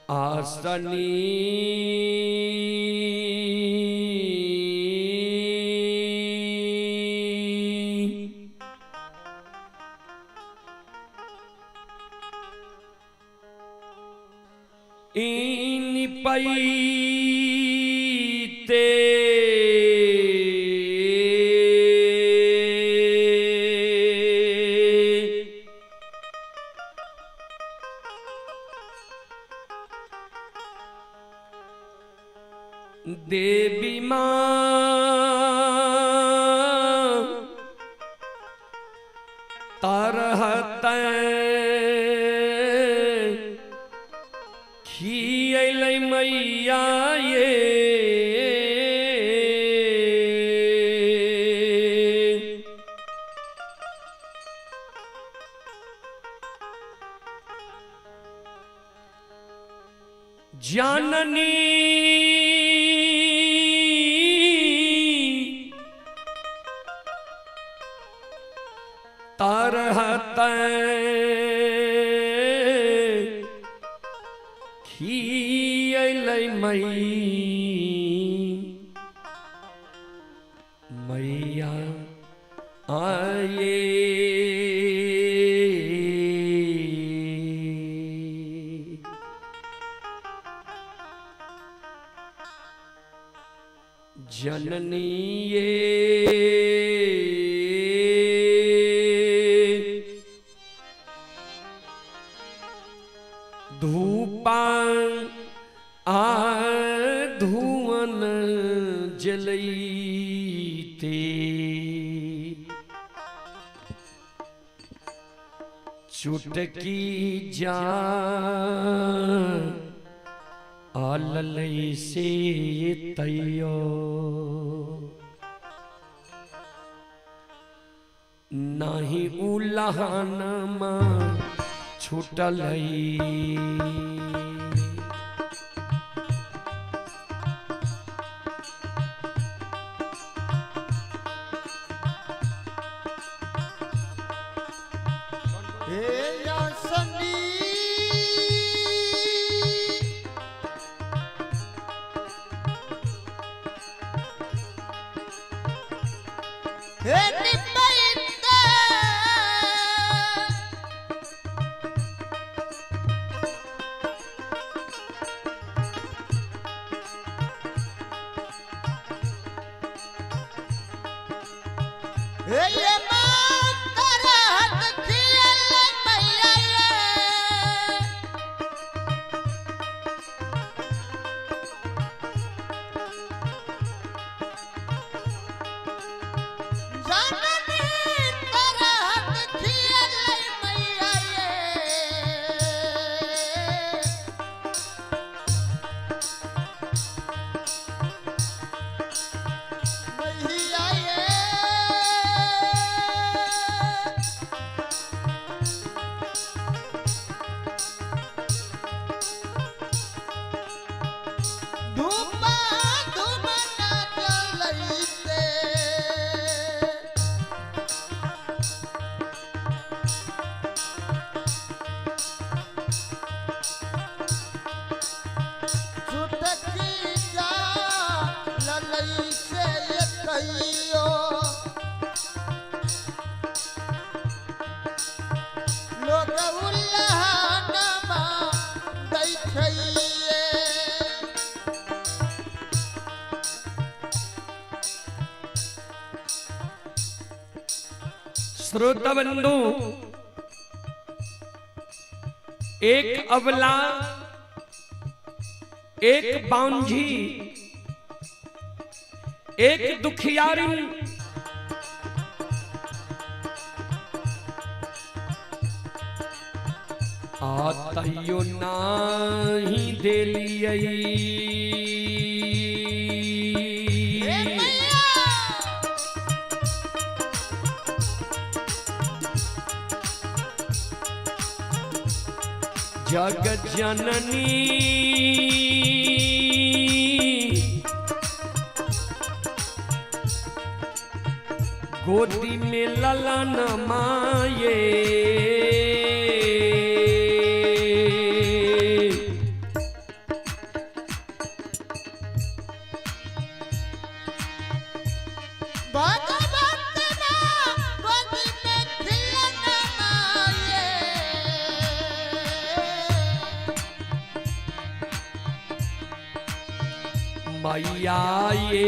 आसनी इन पैते देवी मां तरहत खियल मैया ये जाननी तरहत खियल मैया आए जननी ये धूपा धुवन जलते चुटकी जान आललई से तैयो नाही उलहन मां छुटलई श्रोता बंधु, एक अबला, एक बांझी, एक दुखियारी आतयो नाही देलियई जगत जननी गोदी में ललन माये मैया ये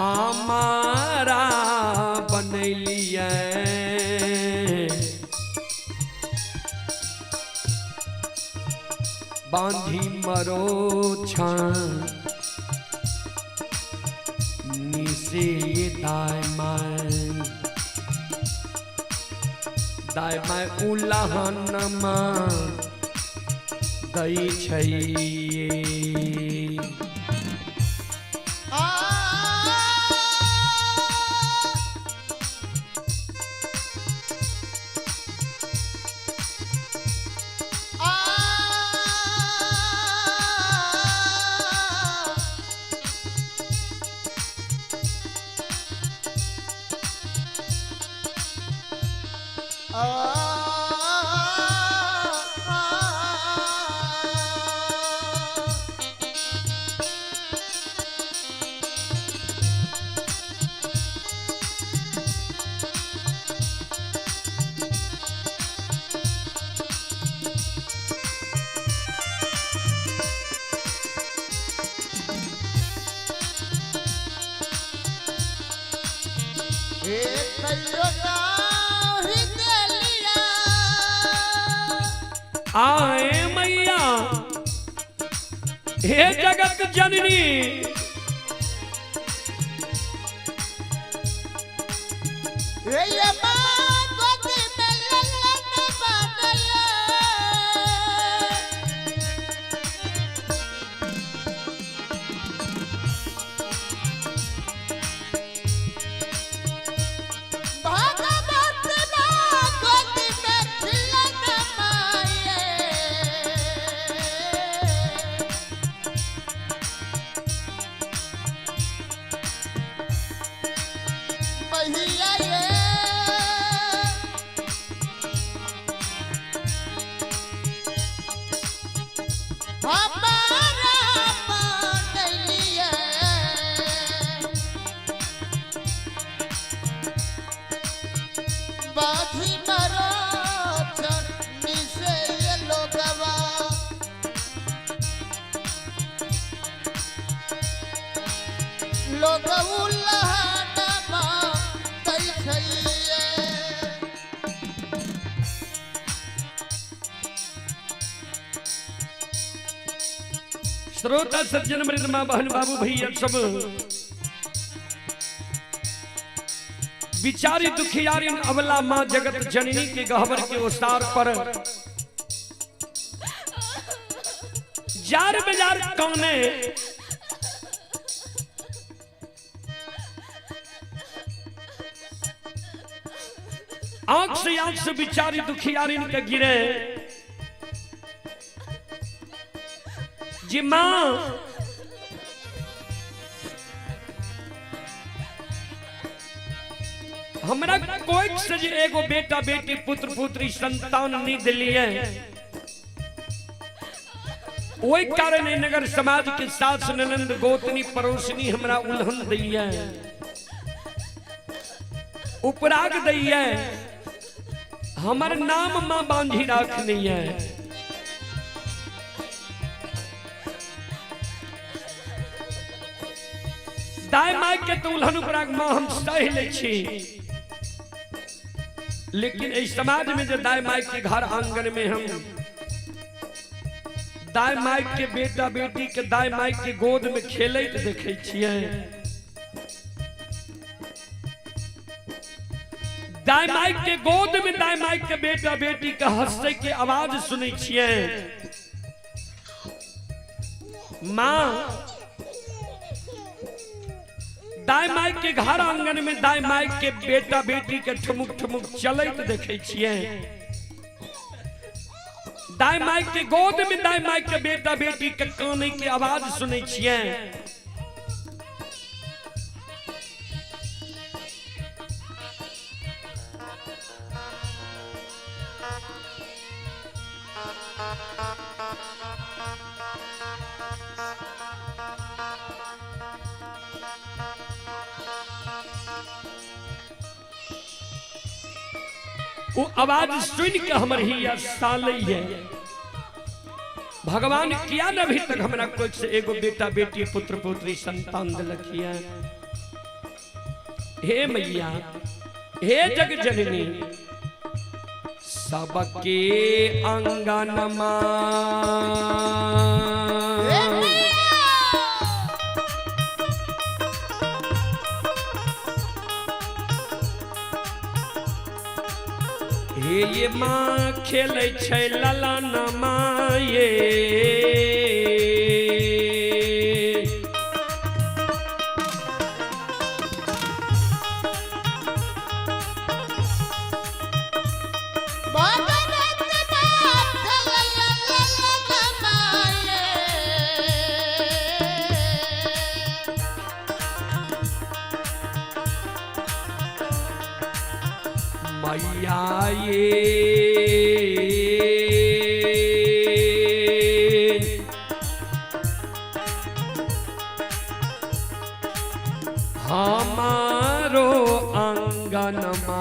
हमारा बनलिए बांधी मरो निसे दाय माय उलहनमा दई छैये आए मैया हे जगत जननी श्रोता सज्जन मृद मां बहन बाबू भैया सब बिचारी दुखियारी अबला मां जगत जननी के गहवर के ओसार पर जार बाजार कौने आंख से बिचारी दुखियारी के गिरे जी मां हमरा कोई से एगो बेटा बेटी पुत्र पुत्री संतान नहीं दिलिए वही कारण नगर समाज के साथ ननंद गोतनी पड़ोसनी हमरा उल्हन दिए उपराग दिए हमर नाम मां बांधी राखनी है दाय माई के तो उल्हन उपराग मां हम सह ले छी लेकिन इस समाज में जो दाय माई के घर आंगन में हम दाय माई के बेटा बेटी के दाय माई के गोद में खेले देखे छिए दाय माई के गोद में दाय माई के बेटा बेटी के हंसे के आवाज सुने छिए मां दाय माई के घर आंगन में दाय माई के बेटा बेटी के ठुमुक ठुमुक चलत देखे छिए दाय माई के गोद में दाय माई के बेटा बेटी के काने के आवाज सुने छिए वो आवाज सुन के हमर ही सालई है भगवान किया न अभी तक हमरा कोई से एगो बेटा बेटी पुत्र पुत्री संतान दिलखिया। हे मैया हे जग जननी सबके अंगनमा हे ये माँ खेलै छै ललनमा ये मैया ये हमारो अंगनमा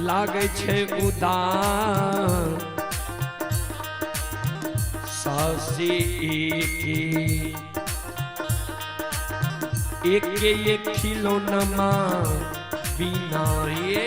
लागे छै उदार सासी एक खिलौना बिना ये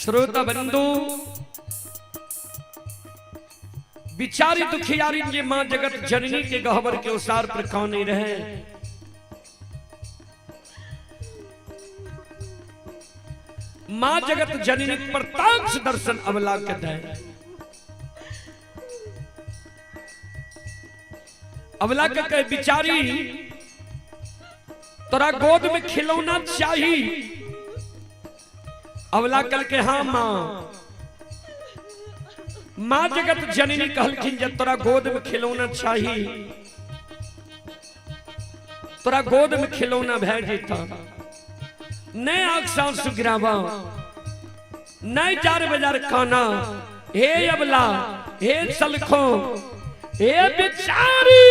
श्रोता बंधु बिचारी दुखियारी जे मां जगत जननी के गहवर के उसार पर कौने रहे। मां जगत जननी प्रत्यक्ष दर्शन अवला के दे। अवला के कहे बिचारी तोरा गोद में खिलौना चाहिए। अवला कल के हाँ मां जगत जननी कहलखिन जब तोरा गोद में खिलौना चाहिए तोरा गोद में खिलौना भै जेता नहीं आग सांस सुगिरावा नहीं जार बाजार खाना। हे अवला हे सलखो हे बिचारी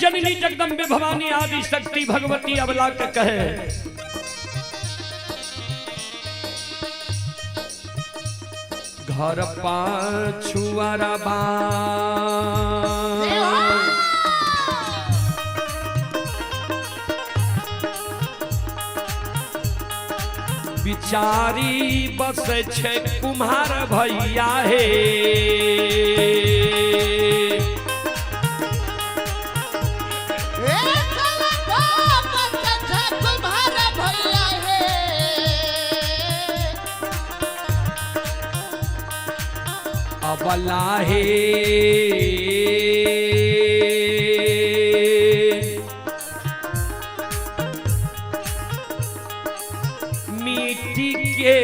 जननी जगदम्बे भवानी आदि शक्ति भगवती अबला के कहे घर पाछुआरा बा बिचारी बस छे कुम्हार भैया हे अबला हे मिट्टी के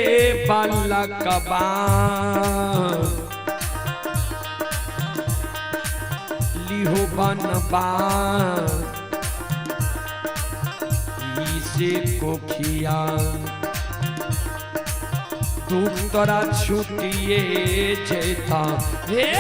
बालकबा लिहो बनबा इसे कोखिया दुख तोरा छुटिए जेता हे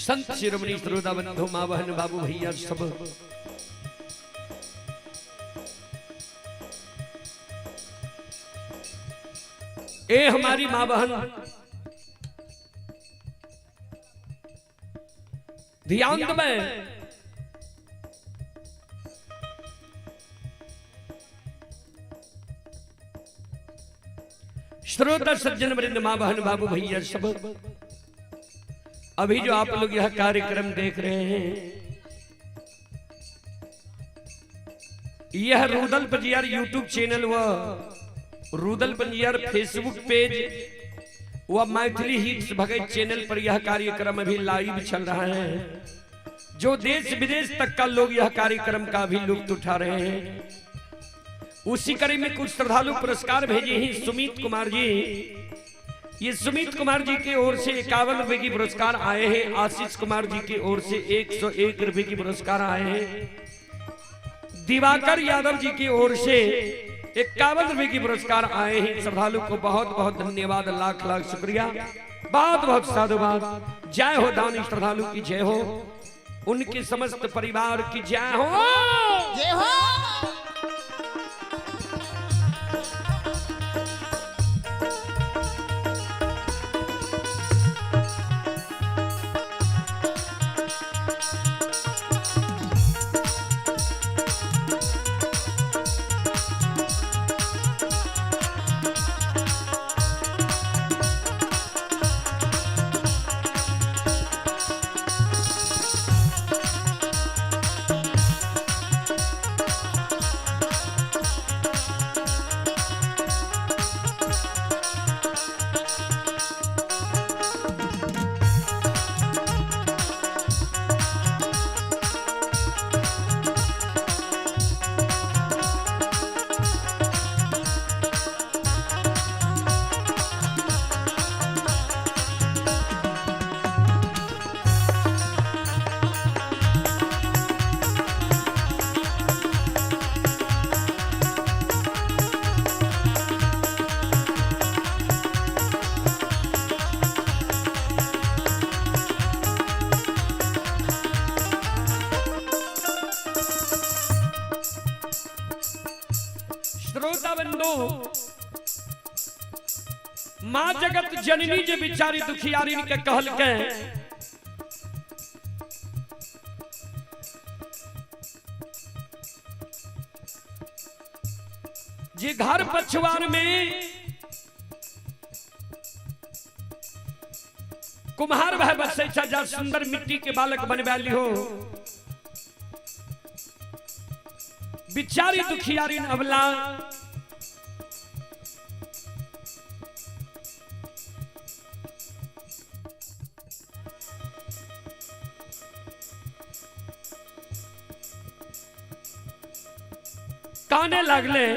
संत शिरोमणि श्रोता बंधु माँ बहन बाबू भैया सब ए हमारी माँ बहन ध्यान दबे श्रोता सज्जन वृंद माँ बहन बाबू भैया सब अभी जो आप लोग यह कार्यक्रम देख रहे हैं यह रुदल पंजियार यूट्यूब चैनल व रुदल पंजियार फेसबुक पेज व मैथिली हिट्स भगत चैनल पर यह कार्यक्रम अभी लाइव चल रहा है। जो देश विदेश तक का लोग यह कार्यक्रम का भी लुत्फ उठा रहे हैं। उसी कड़ी में कुछ श्रद्धालु पुरस्कार भेजे हैं। सुमित कुमार जी ये सुमित कुमार जी की ओर से 51 रुपए की पुरस्कार आए हैं। आशीष कुमार जी की ओर से 101 रुपए की पुरस्कार आए हैं। दिवाकर यादव जी की ओर से 51 रुपए की पुरस्कार आए हैं। श्रद्धालु को बहुत बहुत धन्यवाद, लाख लाख शुक्रिया, बहुत बहुत साधुवाद। जय हो दानी श्रद्धालु की जय हो, उनके समस्त परिवार की जय हो, जय हो। श्रोता बंधु, मां जगत जननी जे बिचारी दुखियारी के कहल के जे घर पछुआर में कुम्हार भाई बसे जा सुंदर मिट्टी के बालक बनवाली हो, बिचारी दुखियारी अबला काने लागले।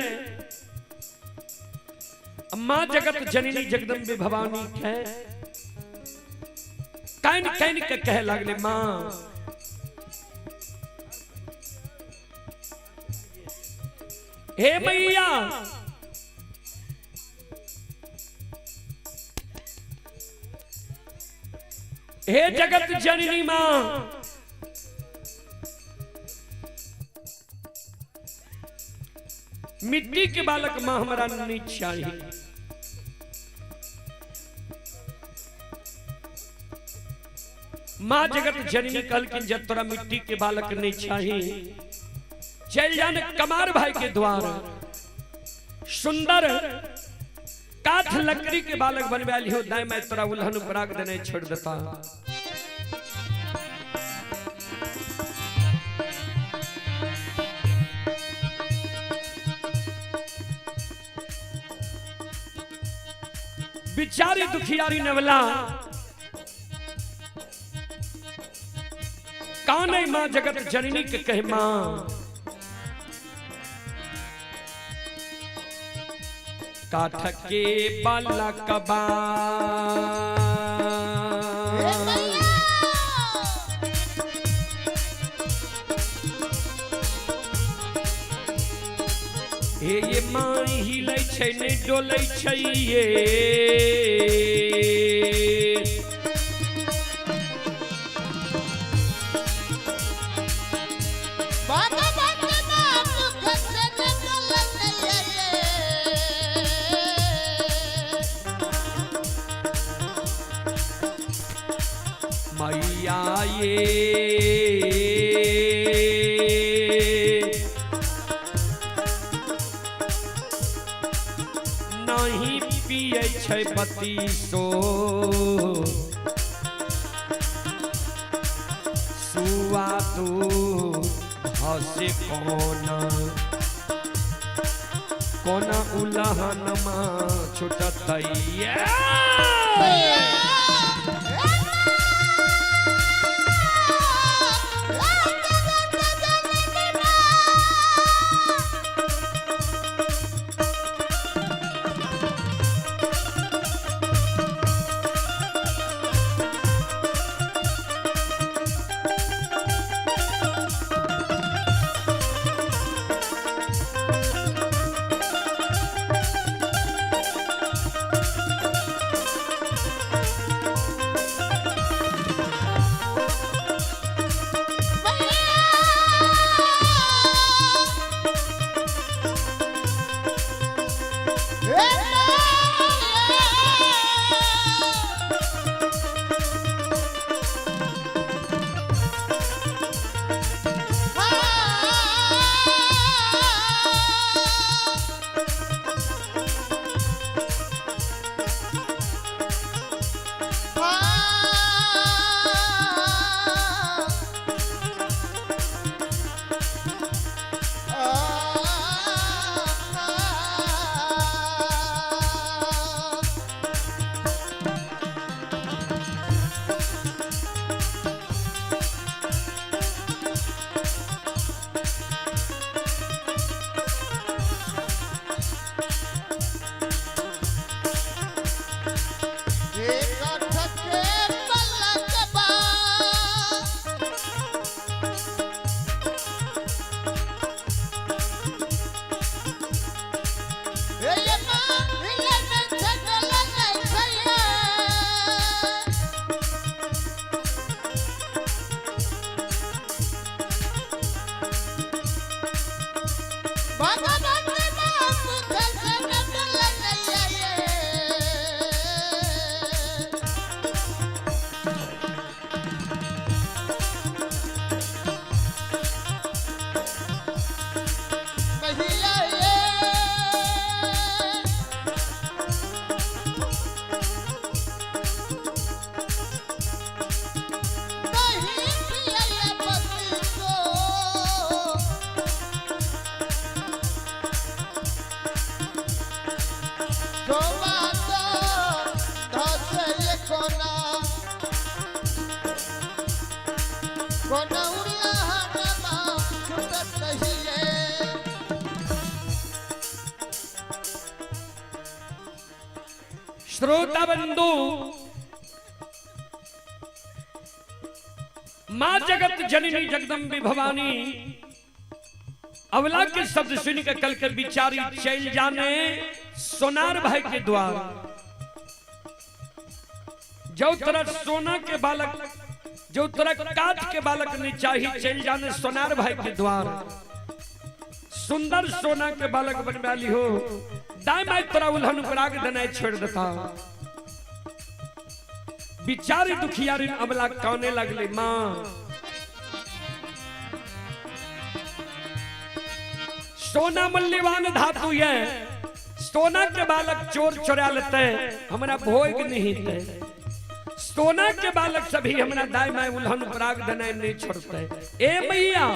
मां जगत जननी जगदम्बे भवानी के कैन कैन के कहे लागले, मां हे मैया हे जगत जननी मां, मिट्टी के बालक मां हमारा नहीं चाहिए। मां जगत जननी कल की जब तोरा मिट्टी के बालक नहीं चाहिए, चल जाने कमार भाई के द्वार सुंदर काठ लकड़ी के बालक बनवा लियो, दाई मैं तोरा उल्हन पराग देने छोड़ देता। बिचारी दुखियारी नवला काने मां जगत जननी के कहे, मां काठ के बालक बा हे ये मां हिलै छै नै डोलै छै ये, मैया ये नहीं पिए छै पति सो सुआ तू हसे कोन उलहन मा छुटतैया। श्रोता बंधु, मां जगत जननी जगदम्बे भवानी अवला के शब्द सुन के कल कर बिचारी चल जाने सोनार भाई के द्वार। जो तरह सोना के बालक, जो तरह काठ के बालक ने चाहिए चल जाने सोनार भाई के द्वार। सुंदर सोना के बालक बन वाली हो दाई माई तोरा उल्हन पराग दनाई छोड़ देता। बिचारी दुखियारी अबला काने लगले मां सोना मूल्यवान धातु है, सोना के बालक चोर चुरा लेते हमारा भोग नहीं थे। सोना के बालक सभी हमारा दाई माई उल्हन पराग दनाई नहीं छोड़ते। ए मैया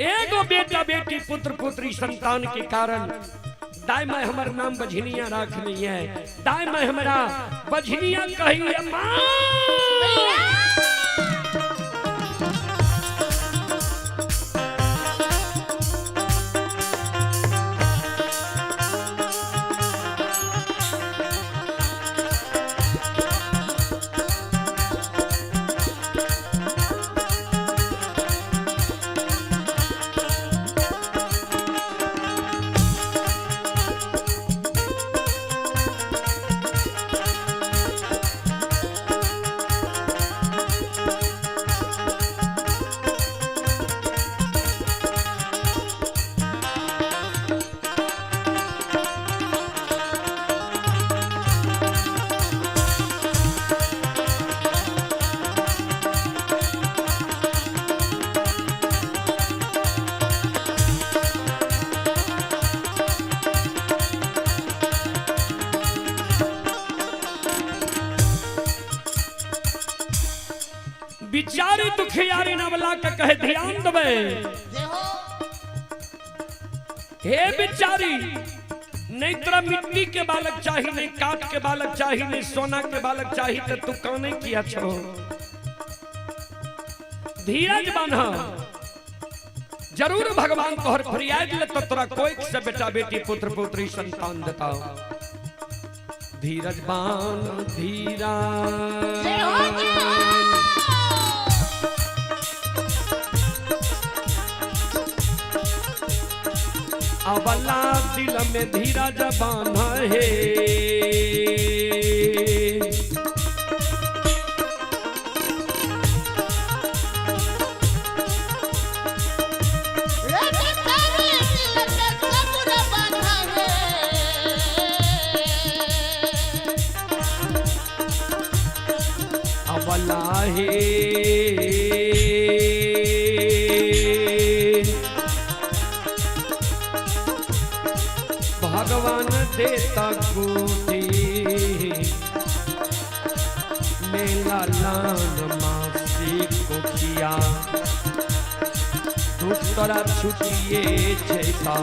एगो बेटा बेटी पुत्र पुत्री संतान के कारण दाई माई हमार नाम बझनिया राख ली है। दाई माई हमारा बझनिया कही है मां। बिचारी दुखियारी नवला का कहे ध्यान दबे। हे बिचारी, नहीं तेरा मिट्टी के बालक चाहिए, नहीं काठ के बालक चाहिए, नहीं सोना के बालक चाहिए, तो तू काने किया छो। धीरज बांधा, जरूर भगवान तोहर फरियाद ले तो तोरा कोई से बेटा बेटी पुत्र पुत्री संतान देता। धीरज बांध धीरा अबला दिल में धीरज बांधा है। अबला है भगवान देता गोदी मेला लान मासी को किया दूसरा छुटिए जैसा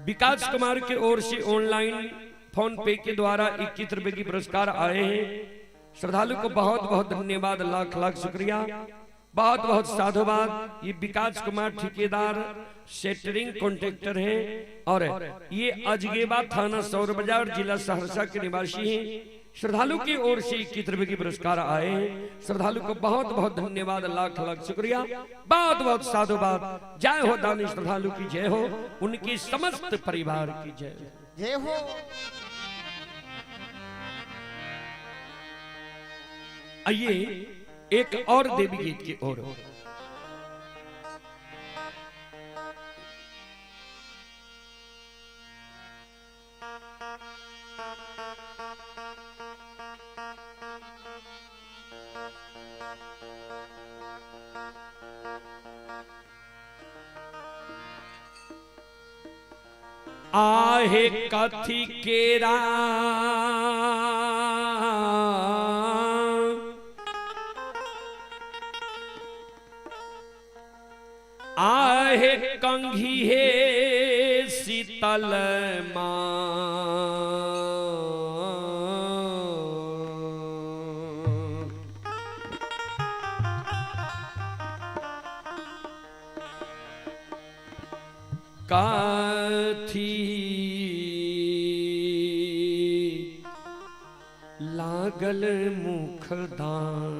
विकास कुमार की ओर से ऑनलाइन फोन पे के द्वारा 21 रुपए की पुरस्कार आए हैं। श्रद्धालु को बहुत बहुत धन्यवाद, लाख लाख शुक्रिया, बहुत बहुत साधुवाद। ये विकास कुमार ठेकेदार सेटरिंग कॉन्ट्रैक्टर हैं और ये अजगेबा थाना सौर बाजार जिला सहरसा के निवासी हैं। श्रद्धालु की ओर से 21 रुपए की पुरस्कार आए हैं। श्रद्धालु को बहुत बहुत धन्यवाद, लाख लाख शुक्रिया, बहुत बहुत साधुवाद। जय हो दानी श्रद्धालु की जय हो, उनके समस्त परिवार की जय जय हो। आइए एक और देवी गीत की ओर। आहे कथी केरा आहे कंघी हे शीतल काथी लागल मुखदान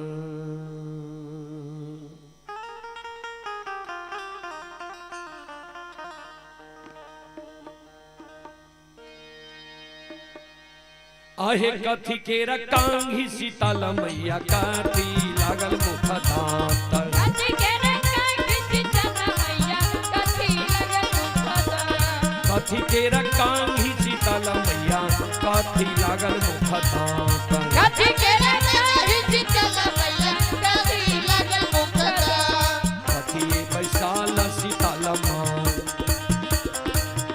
आहे कथी के रकांगी शीतल मैया काथी लागल मुखदान कथी के रकांगी शीतल मैया काथी लागल मुखदान कथी के रकांगी शीतल मैया काथी लागल मुखदान कथी बैसाल शीतल माँ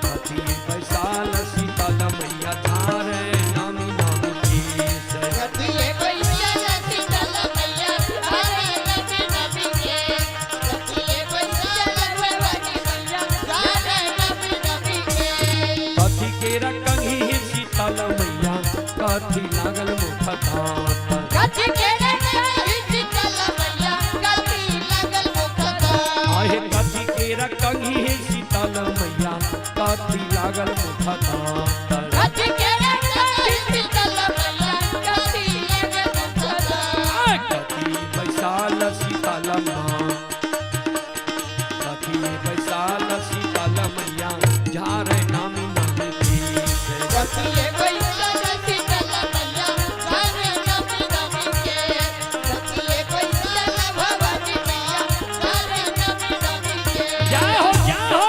कथी बैसाल शीतल मैया धारे नामी नामी केस कथी बैसाल शीतल मैया धारे नामी नामी केस कथी बैसाल भवानी मैया धारे नामी नामी केस कथी के रकांगी शीतल मैया काथी लागल मुखदान कथी के रकांगी शीतल मैया काथी लागल मुखदान आहे कथी के रकांगी शीतल मैया काथी लागल मुखदान कथी के रकांगी शीतल मैया काथी लागल मुखदान कथी बैसाल शीतल माँ कथी बैसाल शीतल मैया झारे नामी नामी केस कथी बैसाल शीतल मैया धारे नामी नामी केस कथी बैसाल भवानी मैया धारे नामी नामी केस जय हो जय हो।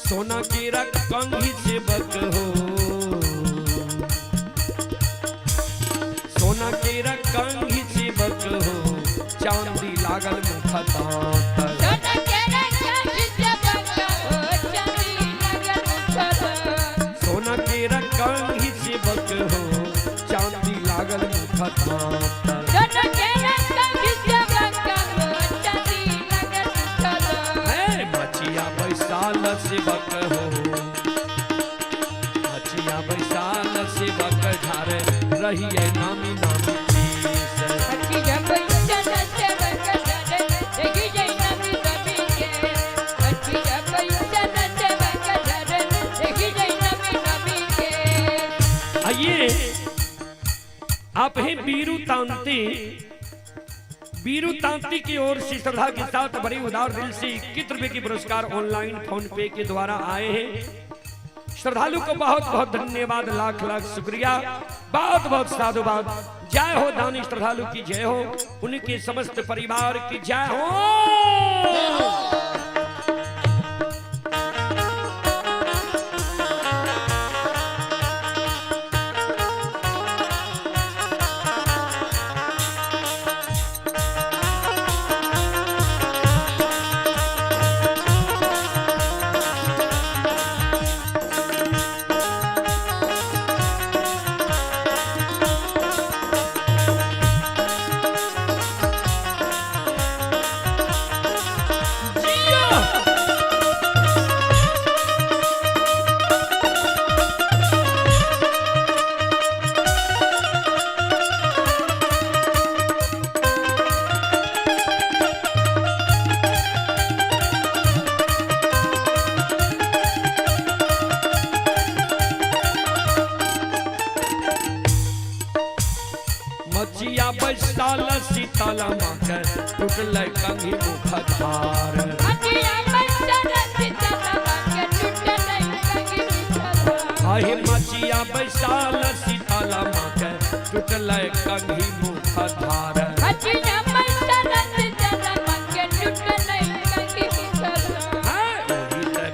सोना की रकांगी सेवक हो सोना की रकांगी सेवक हो चांदी लागल मुखदान सोना के रकांगी सेवक हो चांदी लागल मुखदान सोना की रकांगी सेवक हो चांदी लागल मुखदान सोना के रकांगी सेवक हो चांदी लागल मुखदान है मचिया बैसाल सेवक हो मचिया बैसाल सेवक झारे रहिए नामी नामी केस कथी बैसाल सेवक धारे देखी जय नामी नामी केस कथी बैसाल सेवक धारे देखी जय नामी नामी केस आइए आप हैं बीरू तांती की ओर से श्रद्धा के साथ बड़े उदार दिल से 21 रुपए की पुरस्कार ऑनलाइन फोन पे के द्वारा आए हैं। श्रद्धालु को बहुत बहुत धन्यवाद, लाख लाख शुक्रिया, बहुत बहुत साधुवाद। जय हो दानी श्रद्धालु की जय हो, उनके समस्त परिवार की जय हो। मचिया बैसाल शीतल माँ के टूटल कंघी मुख धार अहि मचिया बैसाल शीतल माँ के टूटल कंघी मुख धार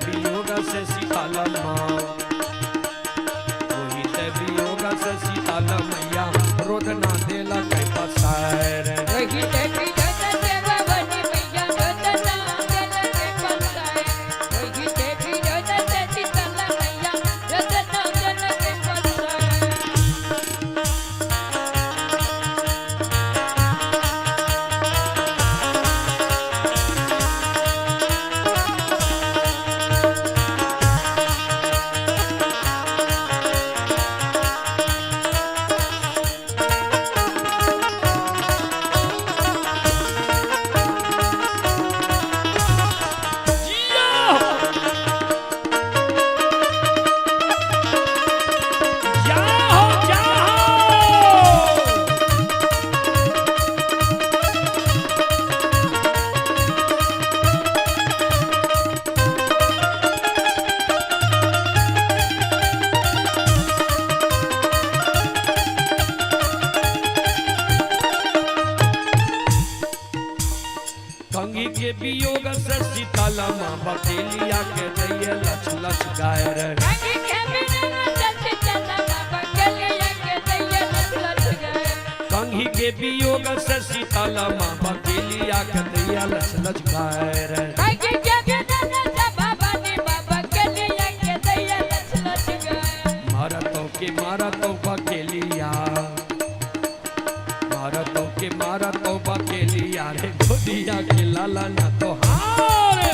वियोग से शीतल माँ वही वियोग से शीतल मैया रोदना देला कै पसार कंघी के वियोग से शीतल माँ बकेलिया के दैये लछ लछ गायर कंघी के वियोग से शीतल माँ बकेलिया के दैये लछ लछ गायर मारतो बकेलिया मारतो बकेलिया रे गोदिया के लाला ना तो हार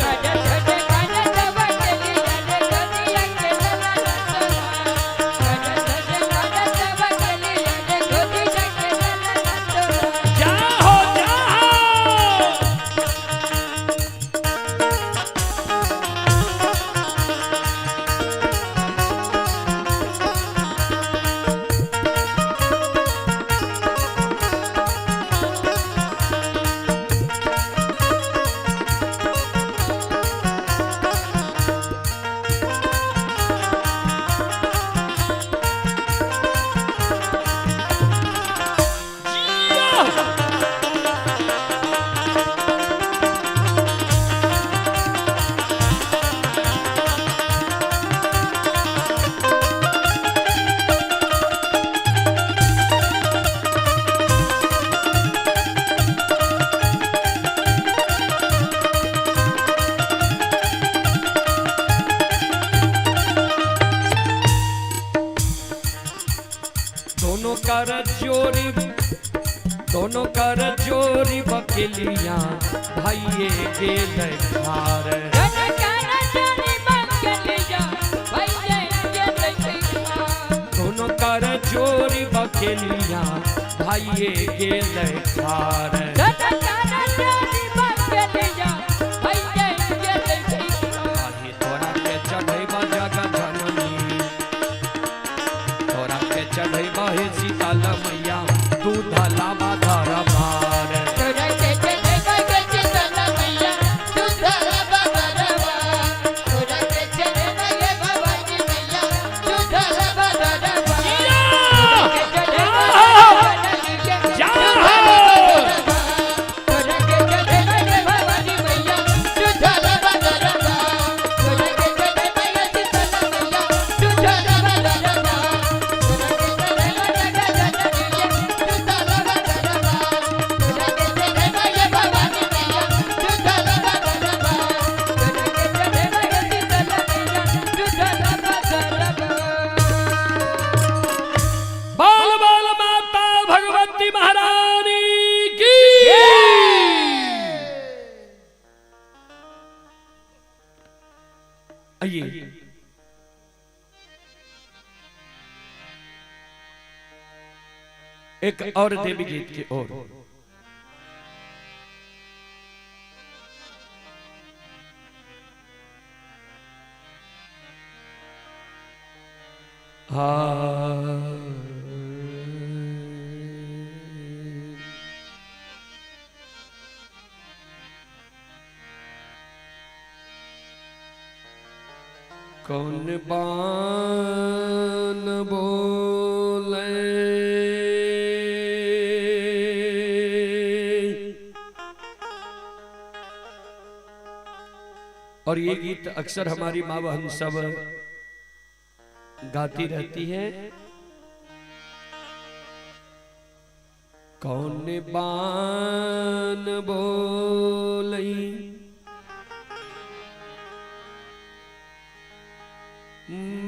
दोनों कर जोरी बकेलिया भाइये गेल खार दोनों कर जोरी बकेलिया भाइये गेल खार तोरा के चढ़ैबा जगत जननी तोरा के चढ़ैबा हे शीतल मैया दूध लाबा धर भार आइए एक और देवी गीत की ओर। कौन बान बोले और ये गीत अक्सर हमारी माँ बहन सब गाती रहती है। कौन बान बोलई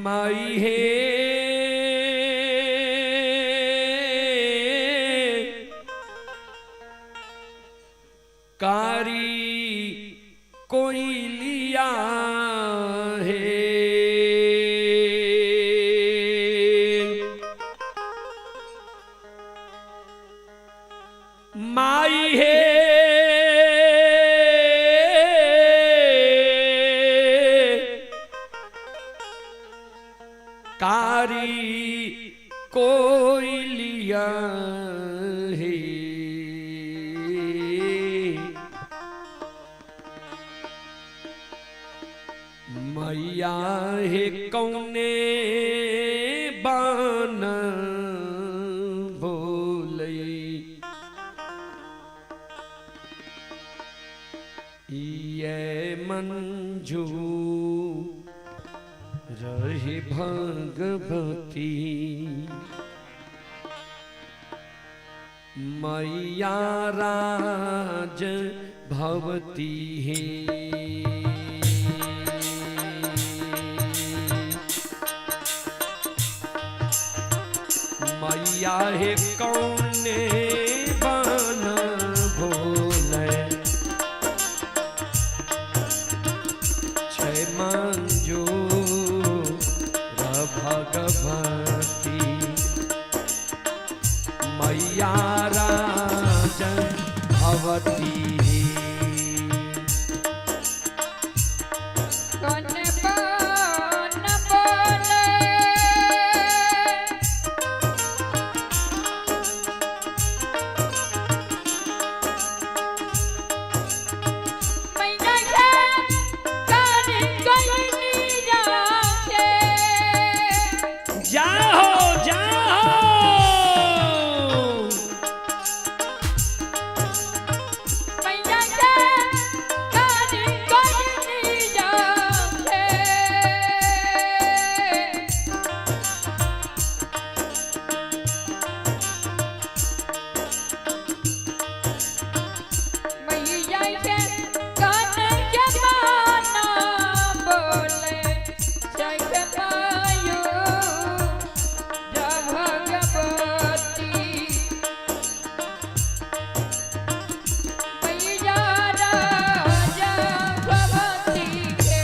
माई है कारी कोई लिया है माई है कारी कोई लिया है मैया है कौने बान बोलई ये मंजू रहे भगवती मैया राज भवती है मैया है कौने बन भोले छे मंजू भगवती मैया राजन भवती कौन बान बोले मैया है कारी कोई लिया है जाओ जाओ मैया है कारी कोई लिया है मैया है कान के बाना बोले जय मायो भगवती मैया राजा भगवती के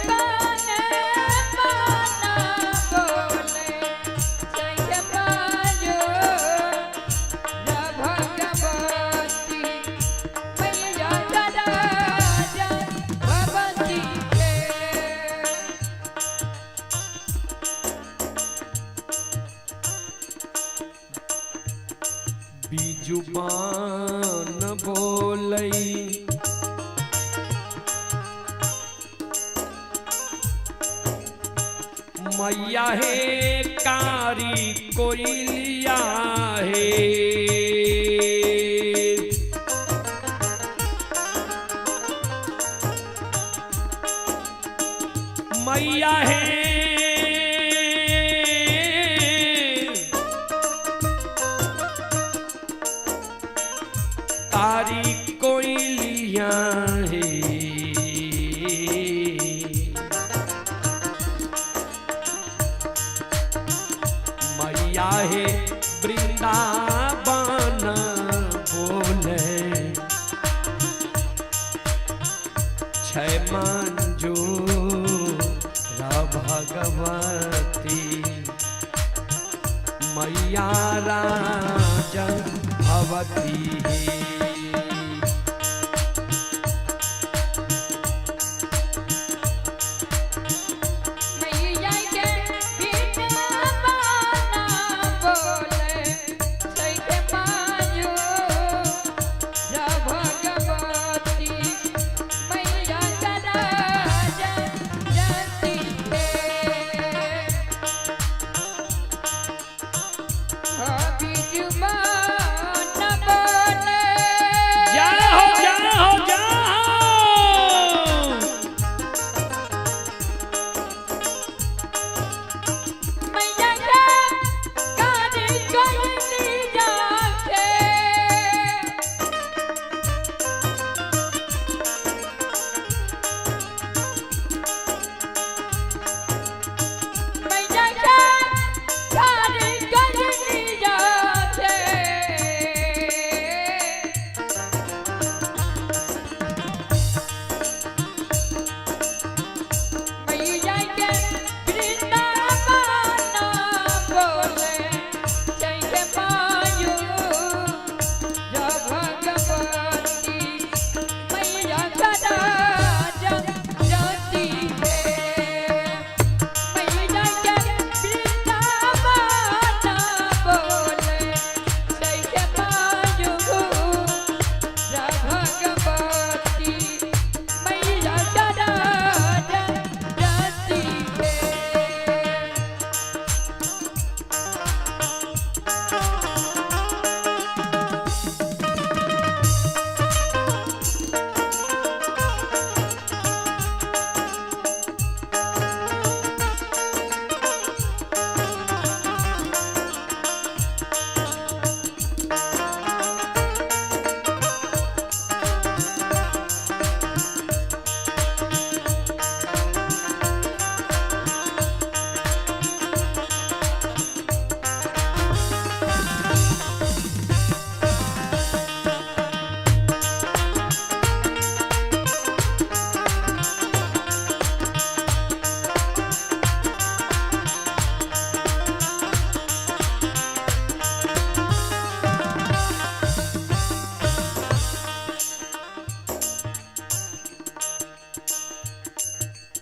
कान बाना बोले जय मायो भगवती मैया राजा भगवती के बीजुबान बोलई मैया है कारी कोई लिया है मैया है कारी कोई लिया है मैया है वृंदावन बोले मंजूरा भगवती मैया राजा भवती मैया के बिना माना बोले सैके मांजू रा भगवती मैया का राजा जती है बिजू माना बोले जाओ जाओ जाओ मैया के कानी कोई जाके मैया के कानी कोई जाके मैया के बिना माना बोले जैसे मायू रा भगवती मैया का राजा जती है मैया के बिना माना बोले जैसे मायू रा भगवती मैया का राजा जती है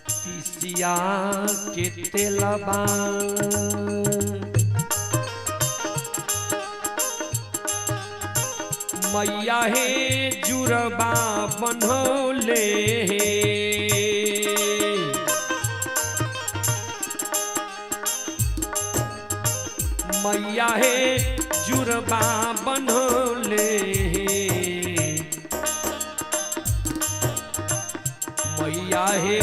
तिसिया के तेलबा मैया हे जुरबा बनौले मैया हे जुरबा बनौले मैया हे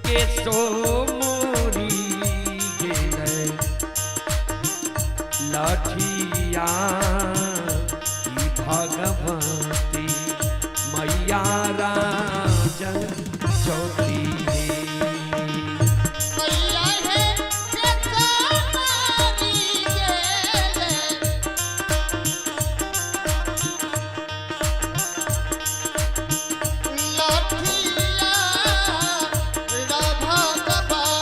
केसो मोरी गेले लाठिया की भगवती मैया राजा ज्योति मैया है कैसा मारी गेले लाठिया रा भगवती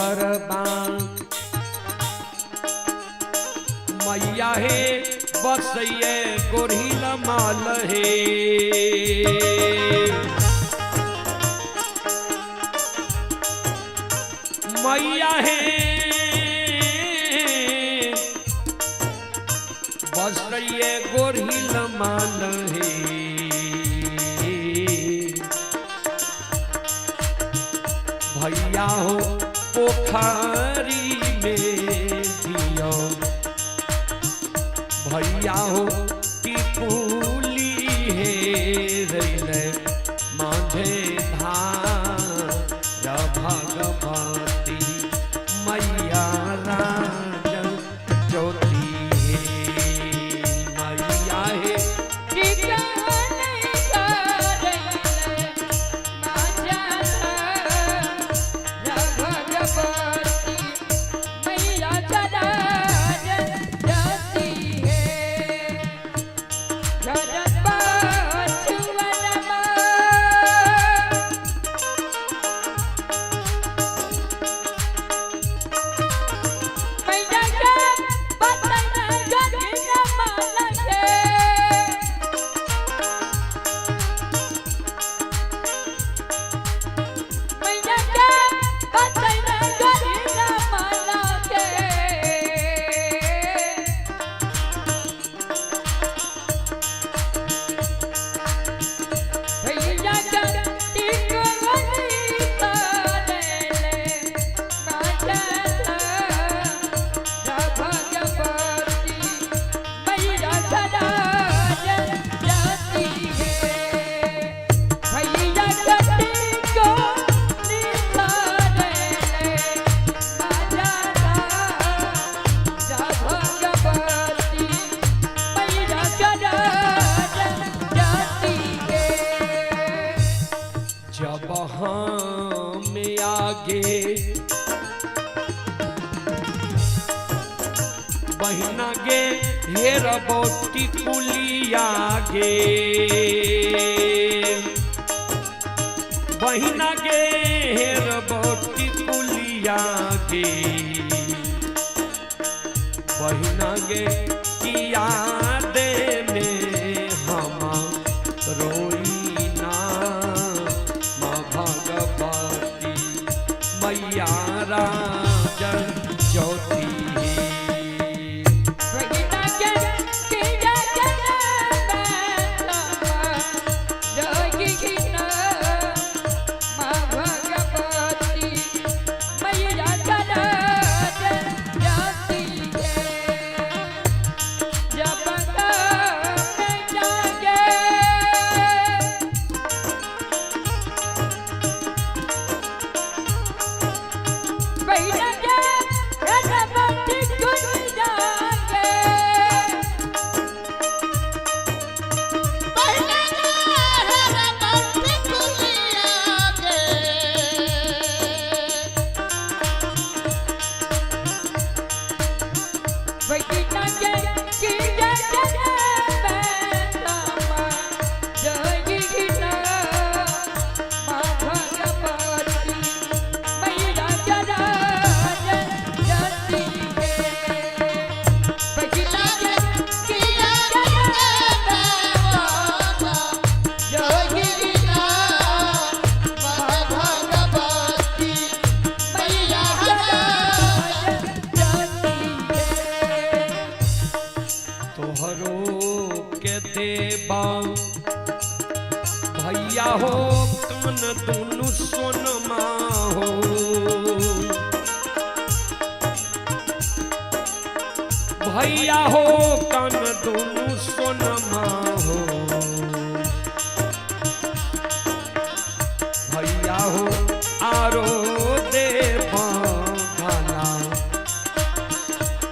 बरबान मैया हे बसैये गोरिल माल हे मैया हे बसैये गोरिल माल हे भैया हो पोखरी में दियो भैया हो टिपुली हे रैले मांझे धार भगवती मैया राजन ज्योति हे मैया हे ठिकाने करैले माजा भगवती मैया राजन ज्योति हे जगत बचुअनमा मैया के बतन गगन माल के मैया के बतन गगन माल के भैया के टिकवनी तारेले माता भगवती मैया राजन ज्योति हे भैया के टिकवनी तारेले माता भगवती मैया राजन ज्योति हे जब हम आगे बहिना गे हेर बोटी कुलिया गे बहिना गे हेर बोटी कुलिया गे बहिना गे किया दे में हम रोईना माँ भगवती मैया राजन ज्योति भैया के किया जोगी गिना माँ भगवती मैया राजन ज्योति हे जब में जागे भैया के रनबटी कुछ जागे पहले हरा बत्ती कुलिया गे भैया के किया जोगी गिना माँ भगवती मैया राजन ज्योति हे भैया के किया जोगी गिना भगवती मैया राजन ज्योति हे तोहरो के देबा भैया हो कान दुनु सोनमा हो भैया हो कान दुनु सोनमा हो भैया हो आरो देबा भला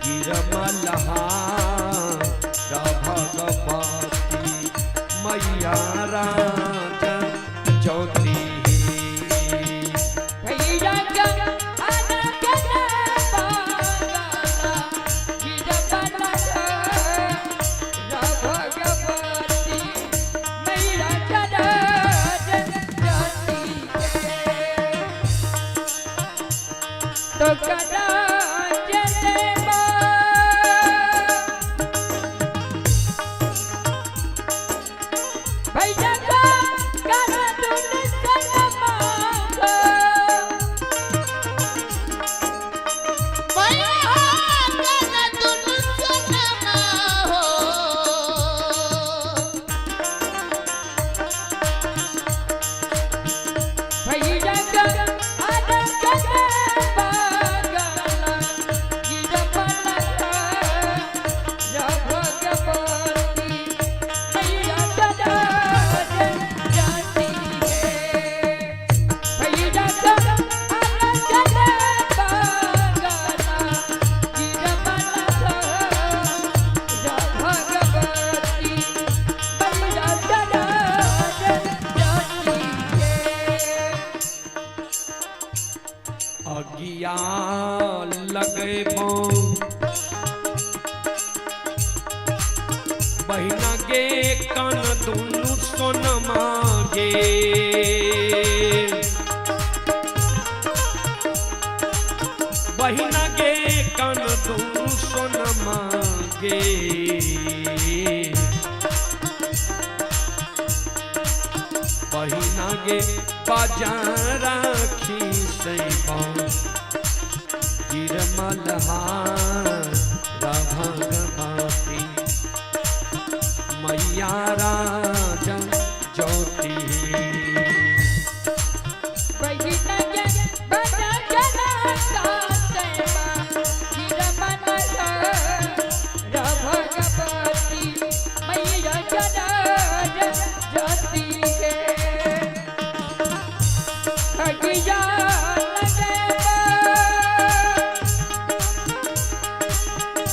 गिरमलहा भगवती मैया राजन ज्योति भैया के अनगन बाला गिरबला भगवती करा जनेबा भैया का करा दुन सनमा भैया करा दुन सनमा हो भैया का आदर करने पागला गिरपना या भगवती भैया का जाती है भैया का आदर करने पागला गिरपना या भगवती भैया का जाती है अगिया लगे बहिना गे कान दुनु सोनमा गे बहिना गे कान दुनु सोनमा गे बहिना गे बाजार राखी सैबा भगवती मैया राजा ज्योति भैया के बड़ा जना का सेवा गिरपना या भगवती मैया जदा जाती है भैया लगे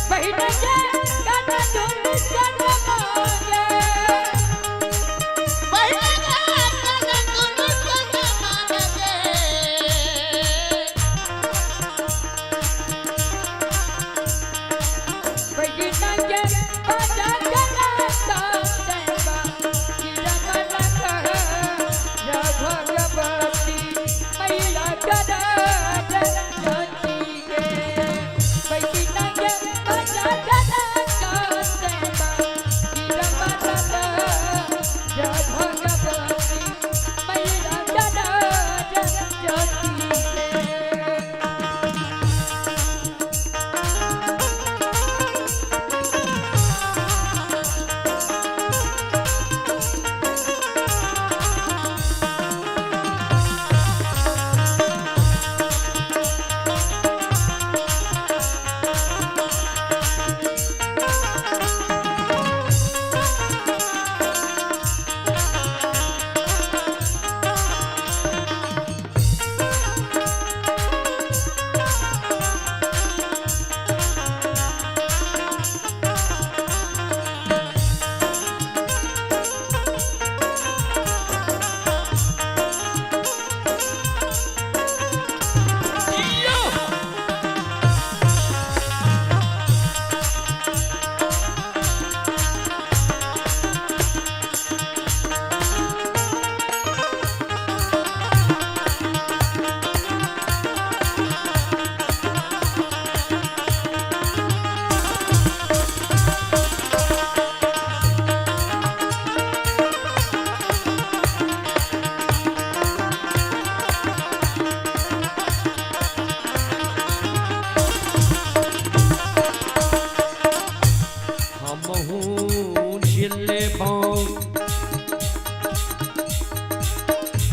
बहिना के गाना धुन सनमा भैया करा दुन सनमा गे भैया के बड़ा जना का सेवा गिरपना या भगवती मैया जदा जाती है भैया के बड़ा जना का सेवा गिरपना या भगवती मैया जदा जाती है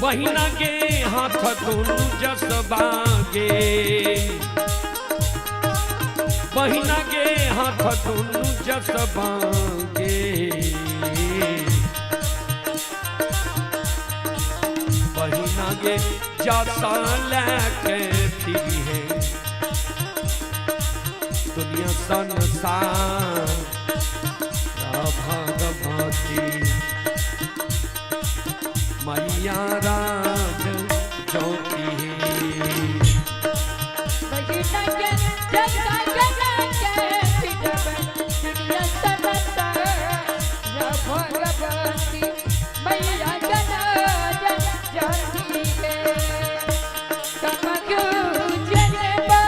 बहिना के हाथ दुनु जसबागे बहिना के हाथ दुनु जसबागे बहिना के जाता लेके फिरी है दुनिया संसार भगवती मैया राज ज्योति भैया के जगा जगा के फिरबन दुनिया सनता या भगवती मैया जदा जाती है कमगु जनेबा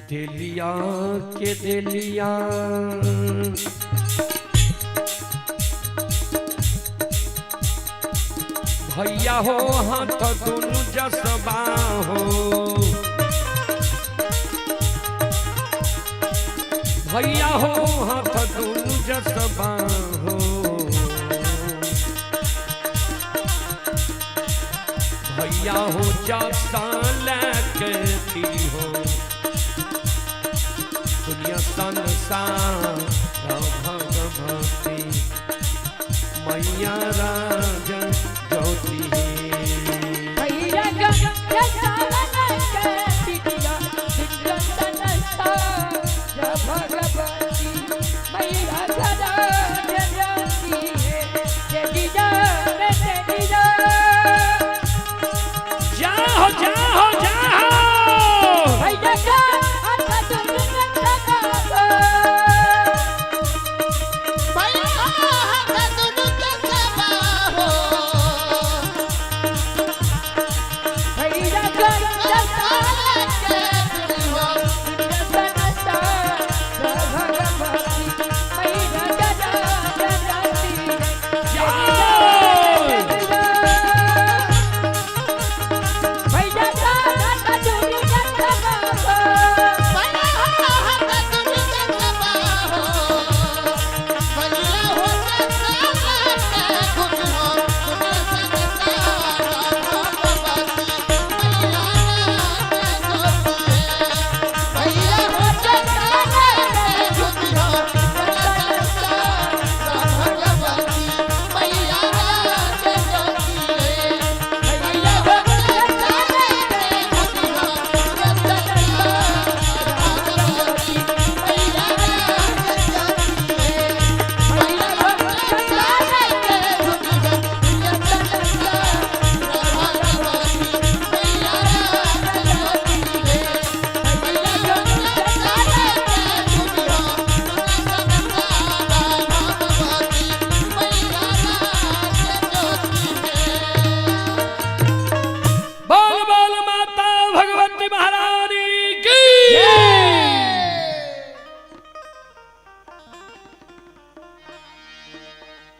दिलिया के दिलिया भैया हो हाथ दोनों जसबा हो भैया हो हाथ दोनों जसबा हो भैया हो जसा लकती हो दुनिया संसार भगवती मैया राज ज्योति जाओ जाओ जाओ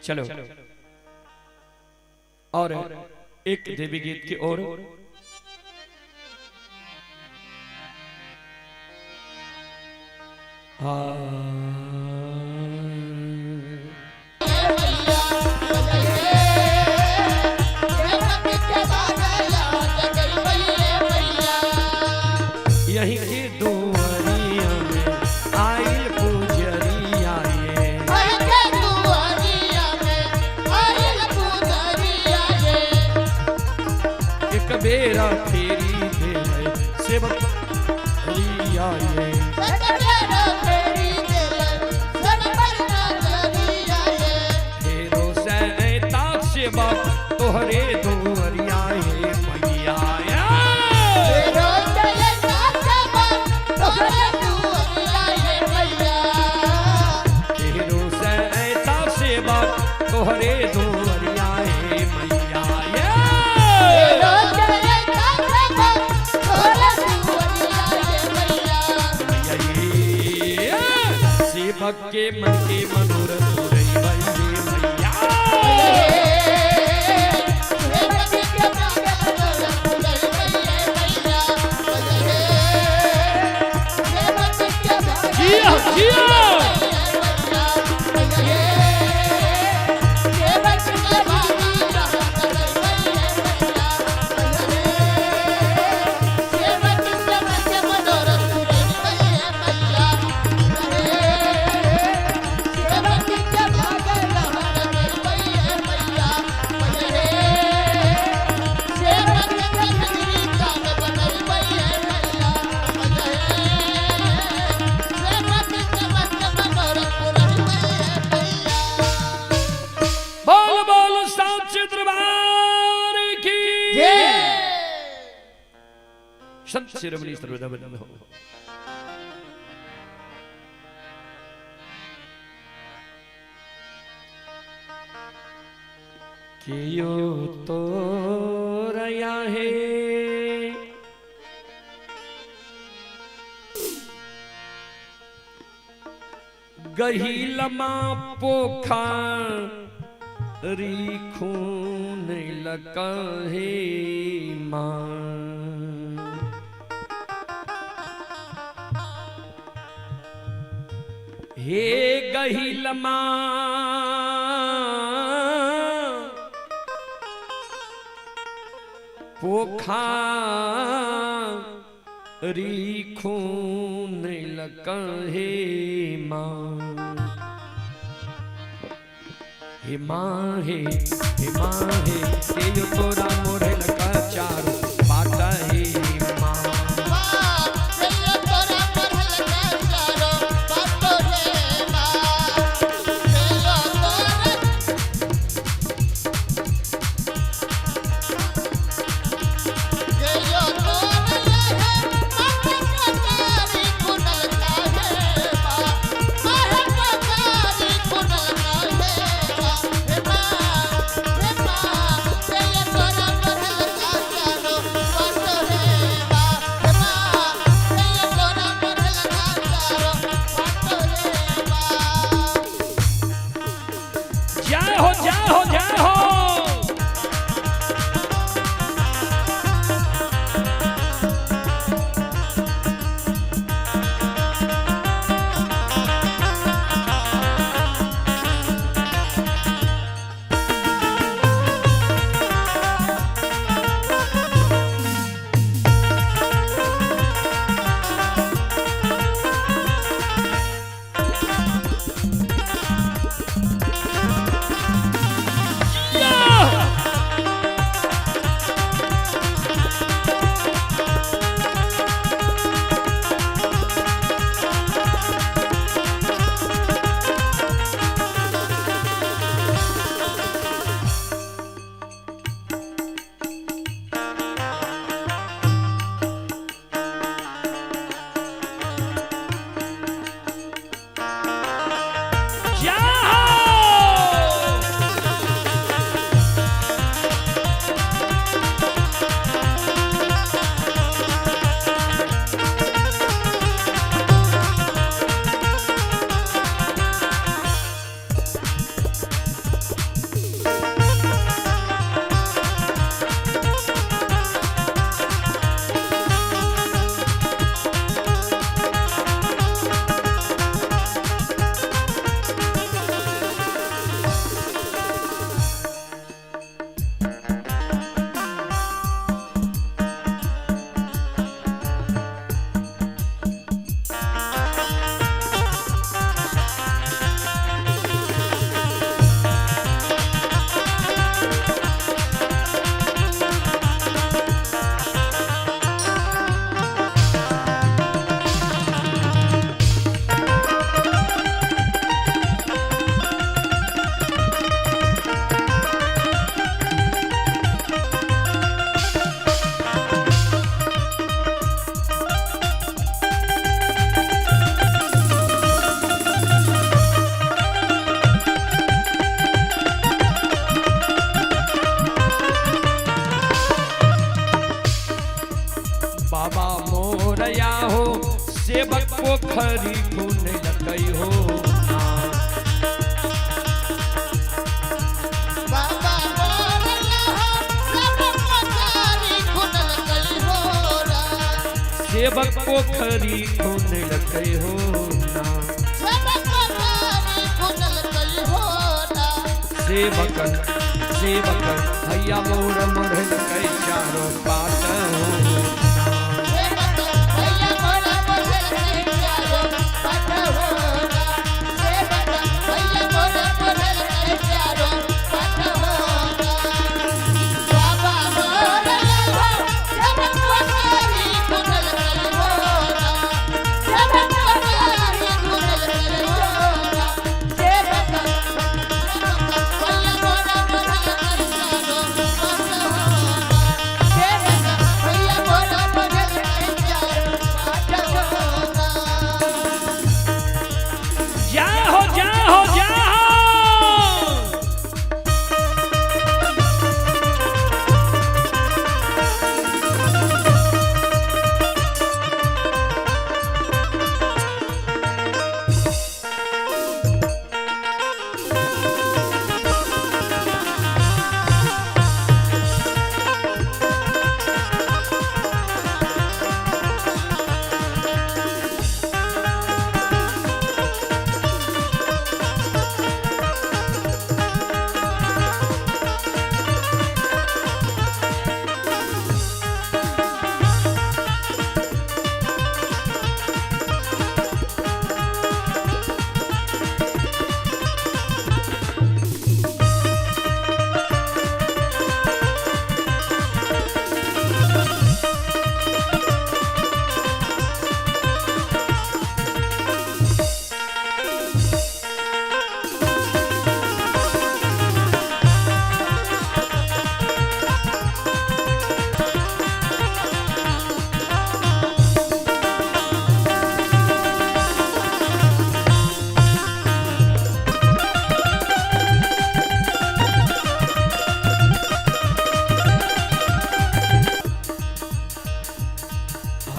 चलो और एक देवी गीत की ओर यही की दुआरिया में आइल पुजरिया एक बेरा फेरी दे सेवक रिया फेरो से ताक सेवक तोहरे दुआरिया मैया तोहरे दुआरिया मैया सेवक के मन के मनोरथ मैया जिया जिया संत शिरोमणि सर्वदा बंद हो। कियो तो रया है गहिलमा पोखा खून लका है मां हे गहिलमा पोखा खून लका है मां हे मां हे तेयो तोरा मोरे लका चारो बाटा हे मां सेवक पोखरी खून लकई हो बाबा सेवक पोखरी खून लकई हो सेवकन सेवकन भैया मोर मोर लकई चारों पात हो भैया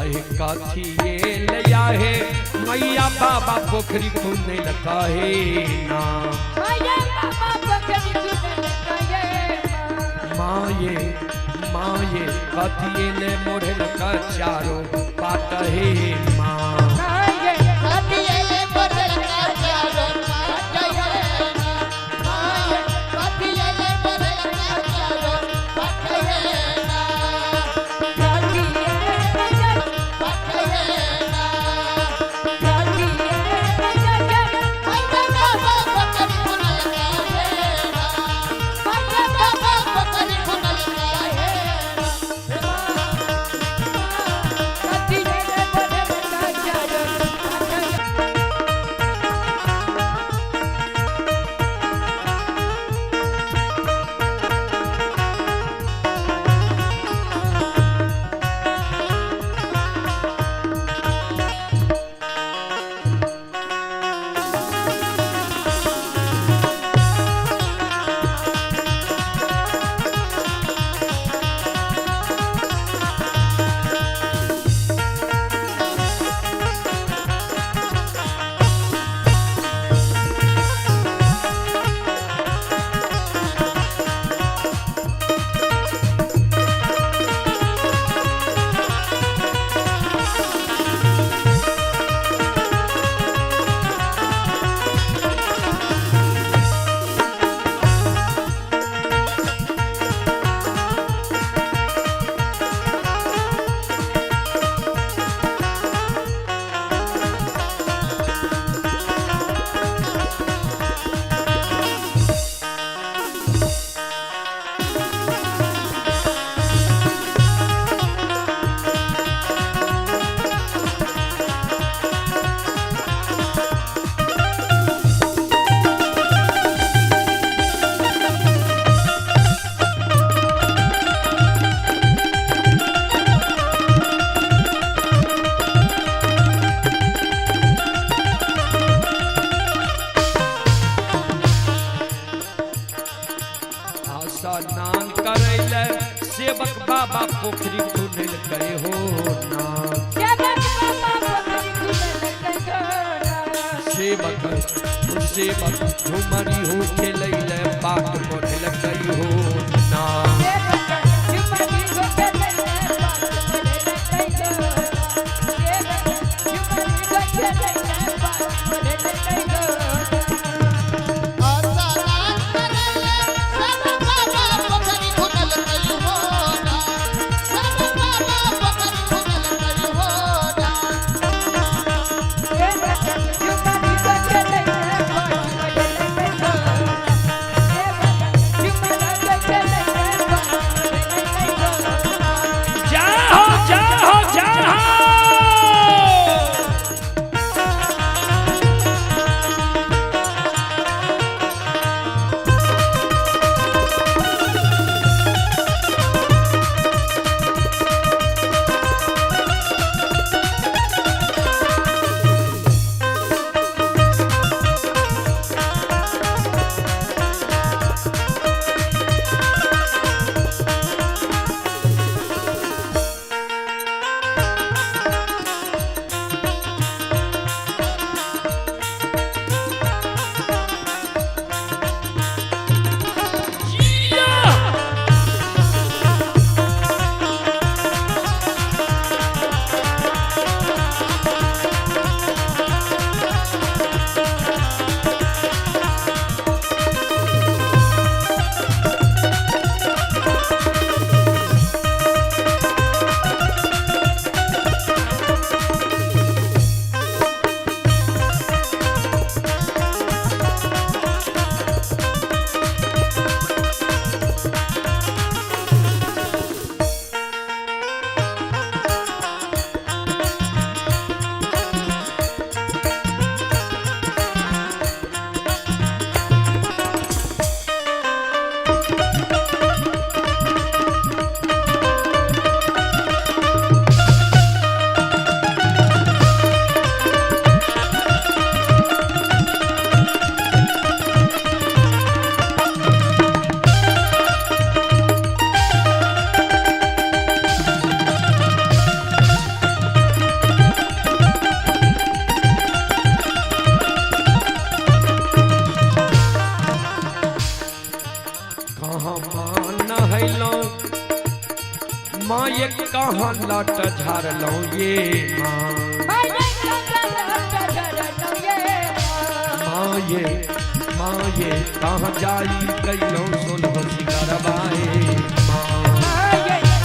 कहे काथी ये लिया है मैया बाबा पोखरी खुने लगा है ना माये बाबा पोखरी खुने लगा माये काथी ये ले मोरे लगा चारों पात है माँ माये कपिले बदल का चारों पात है ना माये कपिले बदल का चारों पात है ना काकी बदल पात है ना काकी बदल माये बाबा पोखरी खुने लगा है ना माये बाबा पोखरी खुने लगा है काकी बदल का चारों स्नान करैले सेवक बाबा पोखरी खुने गए हो ना सेवक बाबा पोखरी खुने लगा सेवक घुमरी हो खेलैले बाट बढ़े गई हो ना कहाँ लट झारलो ये माँ माँ ये कहाँ जाई कैलो सोलो सिंगरवाए माँ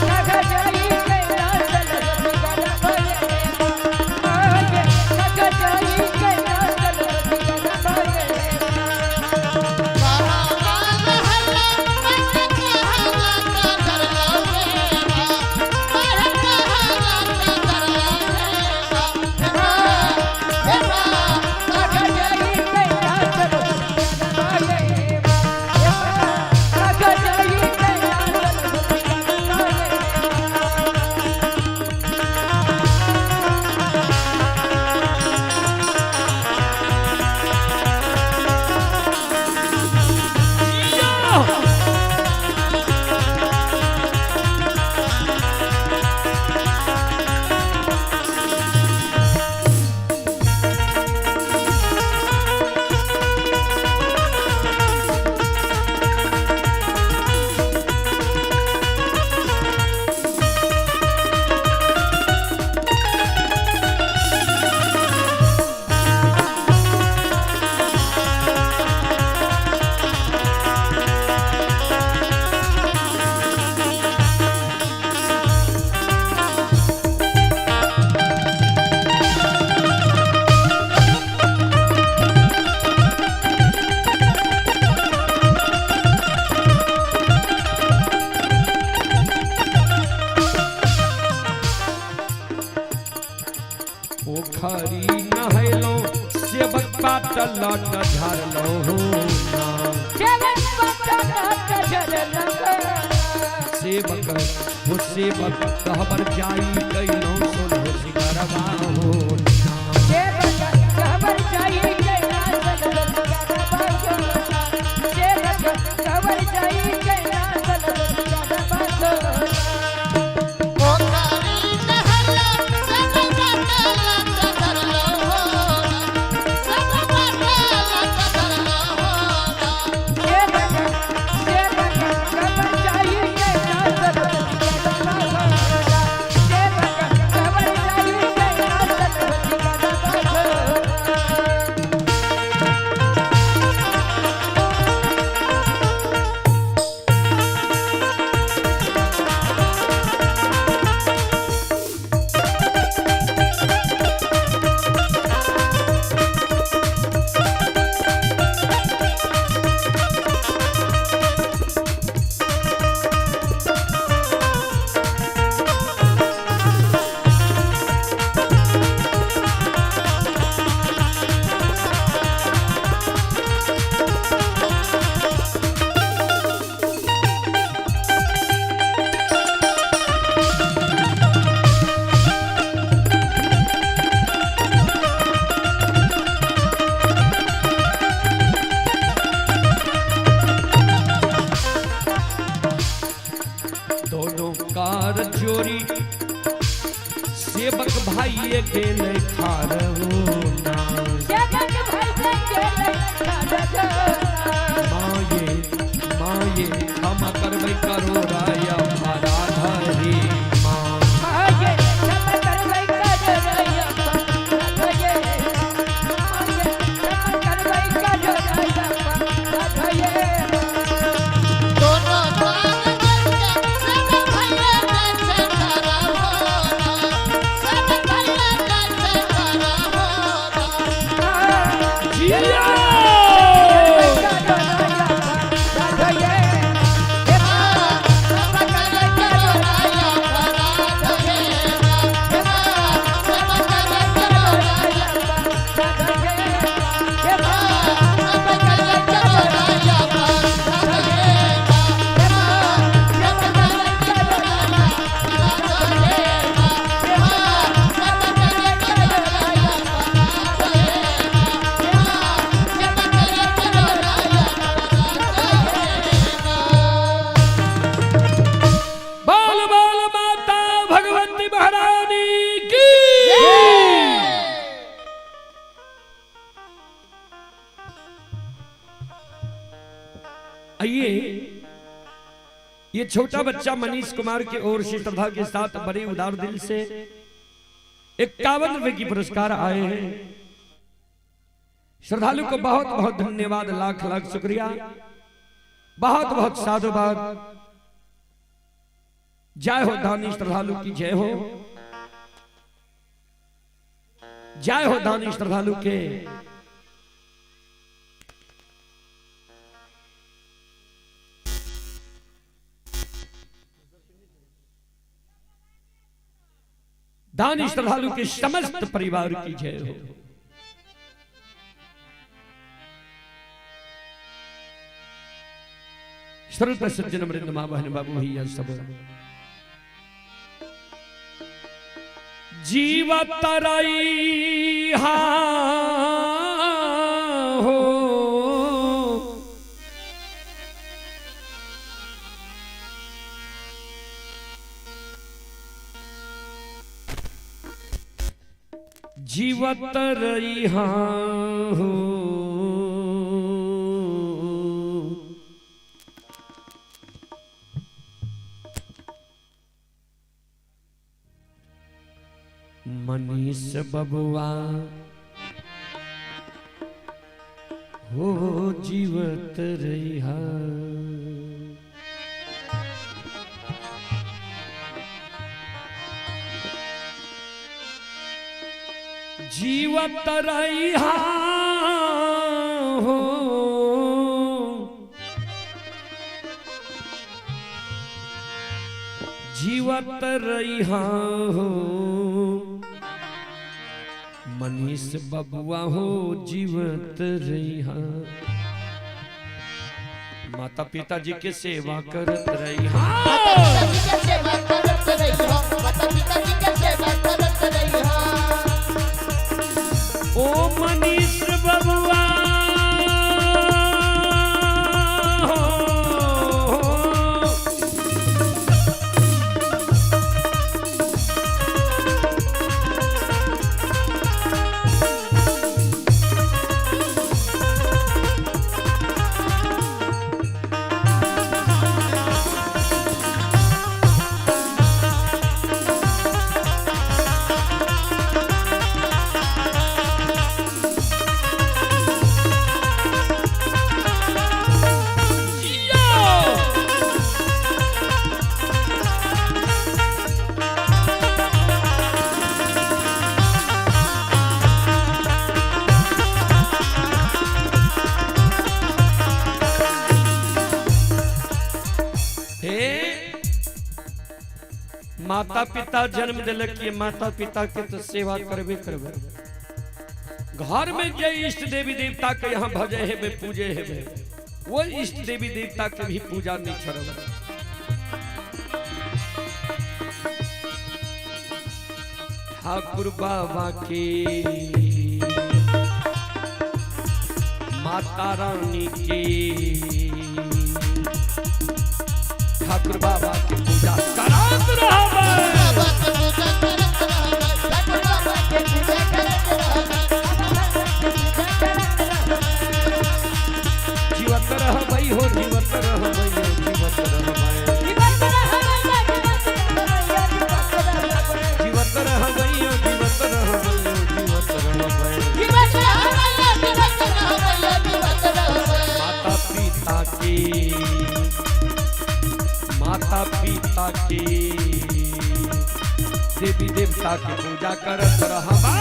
पोखरी नहलो सेवक बाट लट झारलो सेवक वो सेवक कहबर जाई कैलो सोलो सिंगरवा हो कार चोरी सेवक भाई गेल खारहु माये हम करबै करो राया भारा धरी ये छोटा बच्चा मनीष कुमार की ओर से श्रद्धा के साथ बड़े उदार दिल से 51 रुपए की पुरस्कार आए हैं। श्रद्धालु को बहुत बहुत धन्यवाद, लाख लाख शुक्रिया, बहुत बहुत साधुवाद। जय हो दानी श्रद्धालु की जय हो, जय हो दानी श्रद्धालु के। दानी श्रद्धालु के समस्त परिवार की जय हो। सरल सज्जन मृद मां बहन बाबू भैया सब जीवा तराई हा हो, जीवत रही हा हो, मनीष बबुआ हो जीवत रहा। जीवत रहा हो, जीवत रहा हो, मनीष बबुआ हो जीवत रहा। माता पिता जी के सेवा करत रहा, ओ मनीष बबुआ माता पिता जन्म दिलक, ये माता पिता के तो सेवा करबे करबे। घर में जे इष्ट देवी देवता के यहाँ भजे है पूजे है, वो इष्ट देवी देवता के भी पूजा नहीं छोड़ब। ठाकुर बाबा के, माता रानी के, ठाकुर बाबा की पूजा करत रहबे। जीवत रहबई हो, जीवत रहबई हो, जीवत रहबई, जीवत रहबई हो, जीवत रहबई हो, जीवत रहबई। माता पिता की, माता पिता की, देवी देवता की पूजा करत रहबा।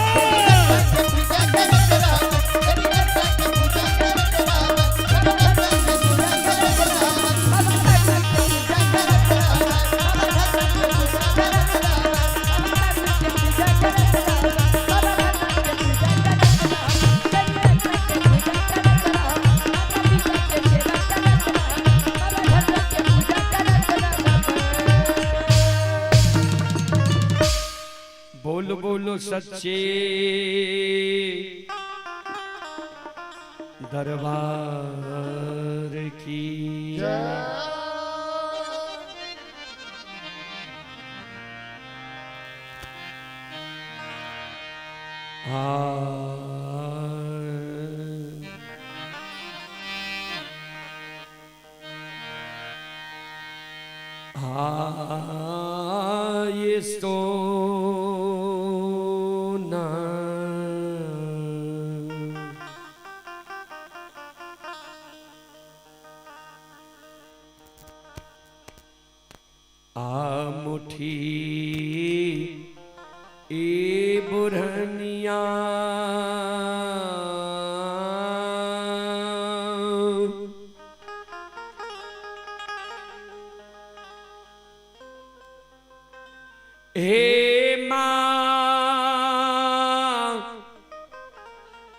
बोलो बोलो सच्चे दरबार की बुढ़निया हे माँ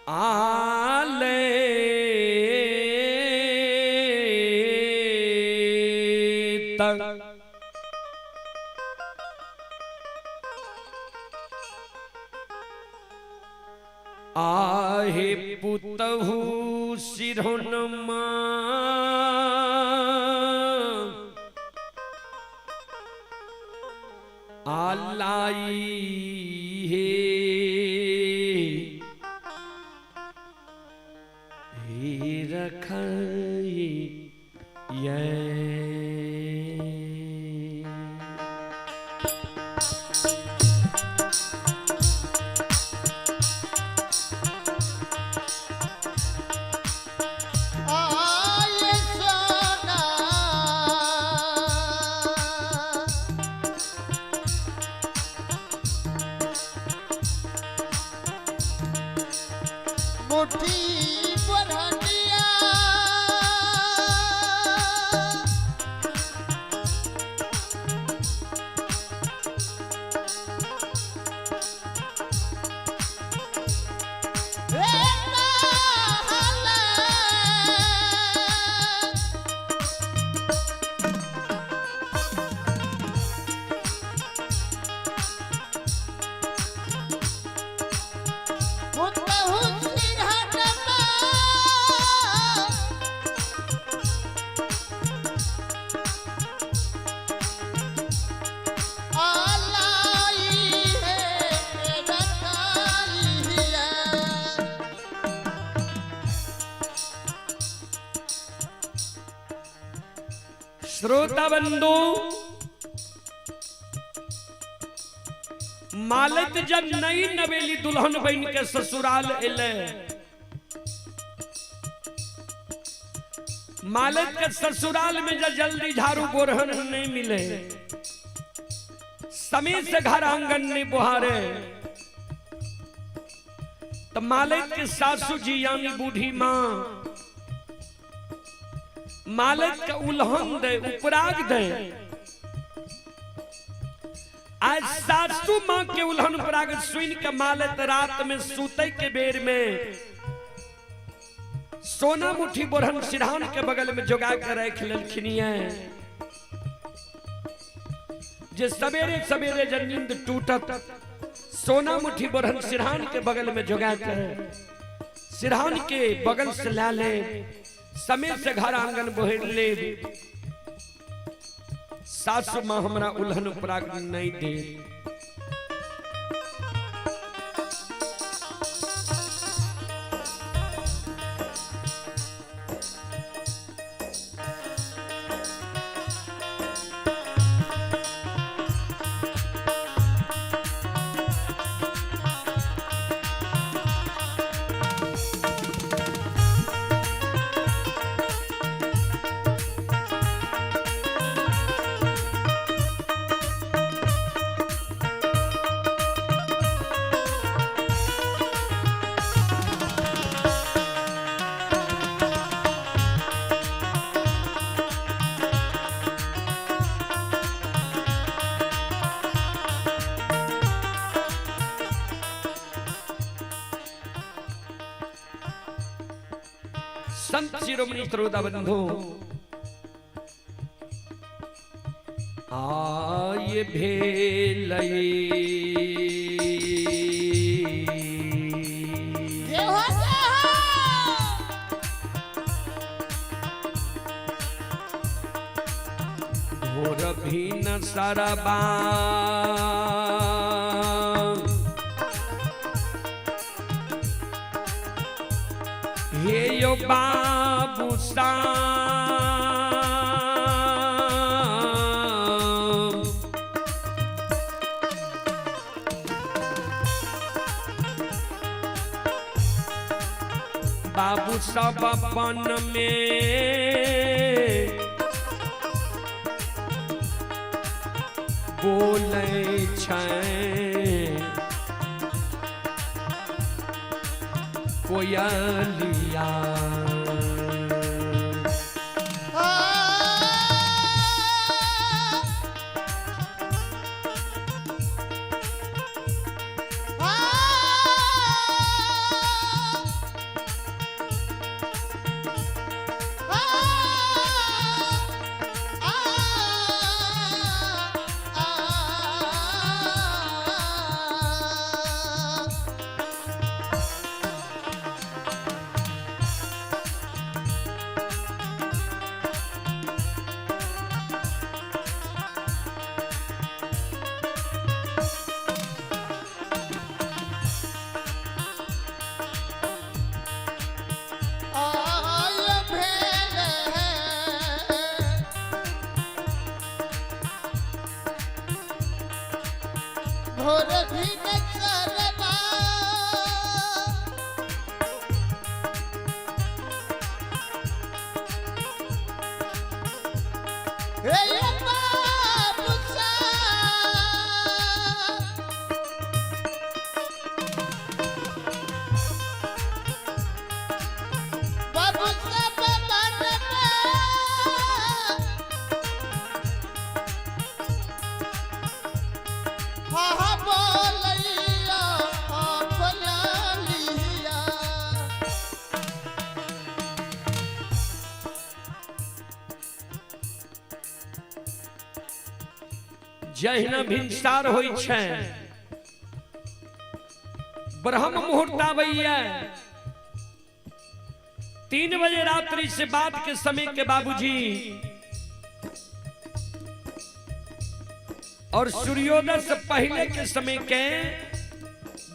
आले तक आहे पुतहु सिरहनमा आलाई हे रखाई ये आये सोना मुट्ठी बढ़निया श्रोता बंधु मालत जब नई नवेली दुल्हन बन के ससुराल एले मालत के ससुराल में जब जल्दी झाड़ू बोरहन नहीं मिले समय से घर आंगन नहीं बुहारे तो मालत के सासू जी यानी बूढ़ी माँ मालत का उल्हन दे उपराग दे आज सासू माँ के उल्हन उपराग सुन के मालत रात में सूते के बेर में सोना मुट्ठी बोरहन सिरहान के बगल में जोगा कर रख ललखिनिया जे सवेरे सवेरे जब नींद टूटत सोना मुट्ठी बोरहन सिरहान के बगल में जोगा कर सिरहान के बगल से ला ले समय से घर आंगन बोहर ले सासु माँ हमरा उल्हन उपराग नहीं दे संत शिरोमणि श्रोता बंधु आय भेलई घोर भीन सरबा हे यो बाबू बाबू सब अपन में बोले छै कोयलिया भोर भी नचरना हे बाबू सा बाबू सा बनना हा बोलैया अपना लिया जहिना भिनसार होइ छै ब्रह्म मुहूर्त आबैया 3 बजे रात्रि से बाद के समय के बाबूजी और सूर्योदय से पहले के समय के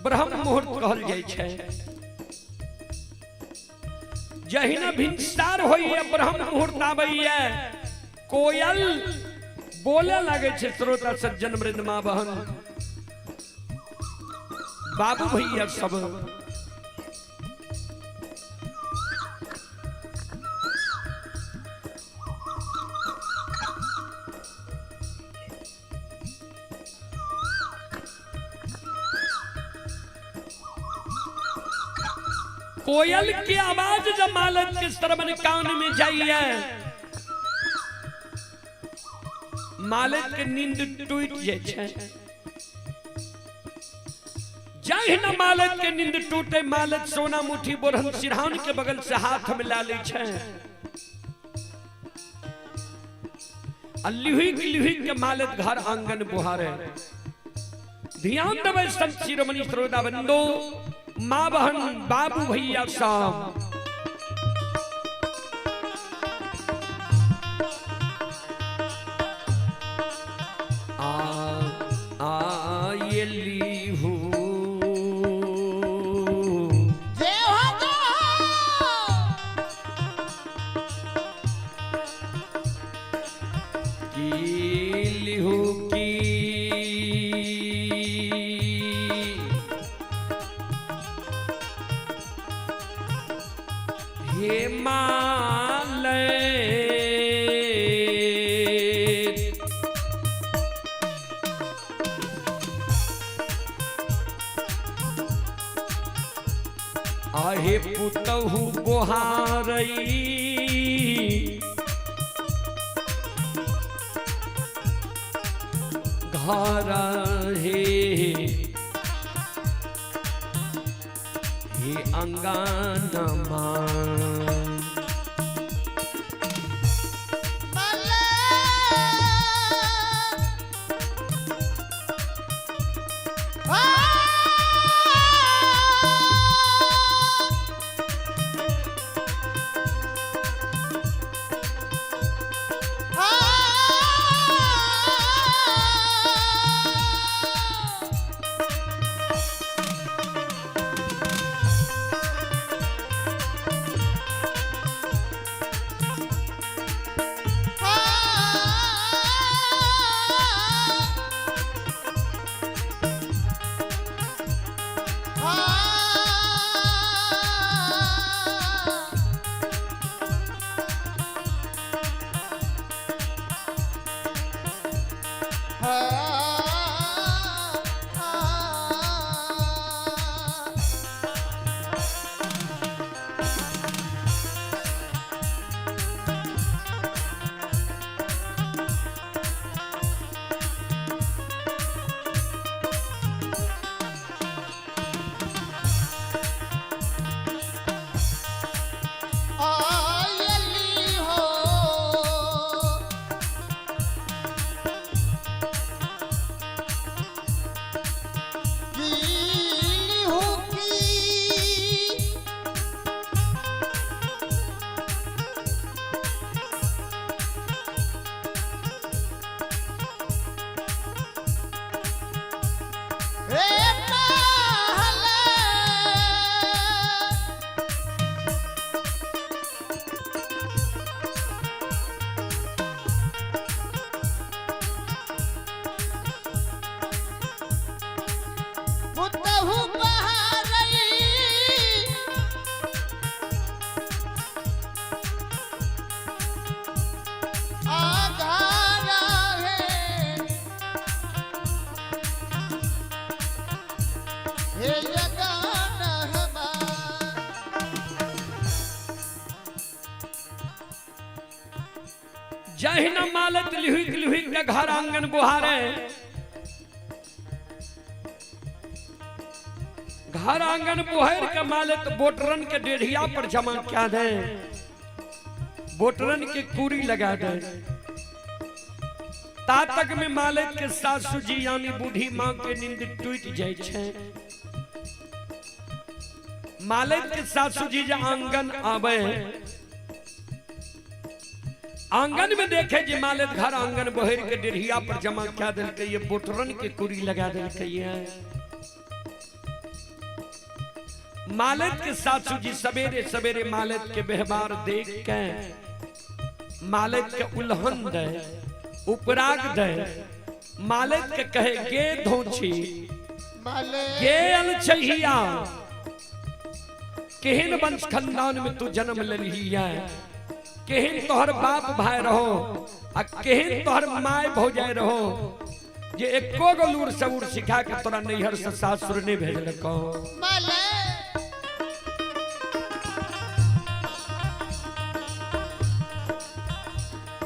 ब्रह्म मुहूर्त कहल जाइ छै। जहिना भिनसार होइया ब्रह्म मुहूर्त आबैया कोयल बोले लगे छे श्रोता सज्जन वृंदमा बहन बाबू भैया सब कोयल की आवाज जब मालक के श्रवण कान में जाइए मालक के नींद टूट जाए छै। जहिना मालक के नींद टूटे मालक सोना मुठी बोरहन सिरहान के बगल से हाथ मिला ले छै। लिहुई के मालक घर आंगन बुहारे ध्यान देवे संत शिरोमणि श्रोता बंदो माँ बहन बाबू भैया साहब ये लिहू की लिहू की हे माले आहे पुतहु बोहारई घर हे अंगनमा जगाना हमार जहिना मालत लिहुक लिहुक के घर आंगन बुहारे, घर आंगन बुहार के मालत बोटरन के डेढ़िया पर जमा क्या दे, बोटरन के कुरी लगा दे। तातक में मालत के सासू जी यानी बूढ़ी माँ के नींद टूट जाए छे। मालत के सासू जी जब आंगन आवे, आंगन में देखे जी मालत घर आंगन बहर के डेढ़िया पर जमा क्या दिल के ये बोटरन के कुरी लगा दिल के ये। मालत के सासू जी सवेरे सवेरे मालत के व्यवहार देख के मालत के उल्हन दे, उपराग दे, मालत के कहे गे धोछी गे अलछहिया, केहन वंश खानदान में तू जन्म लेली है, केहन तोहर बाप भाई रहो आ केहन तोहर माय भौजाई रहो, जे एको गो लूर सबूर सिखा के तोरा नैहर से सासुर ने भेजलको।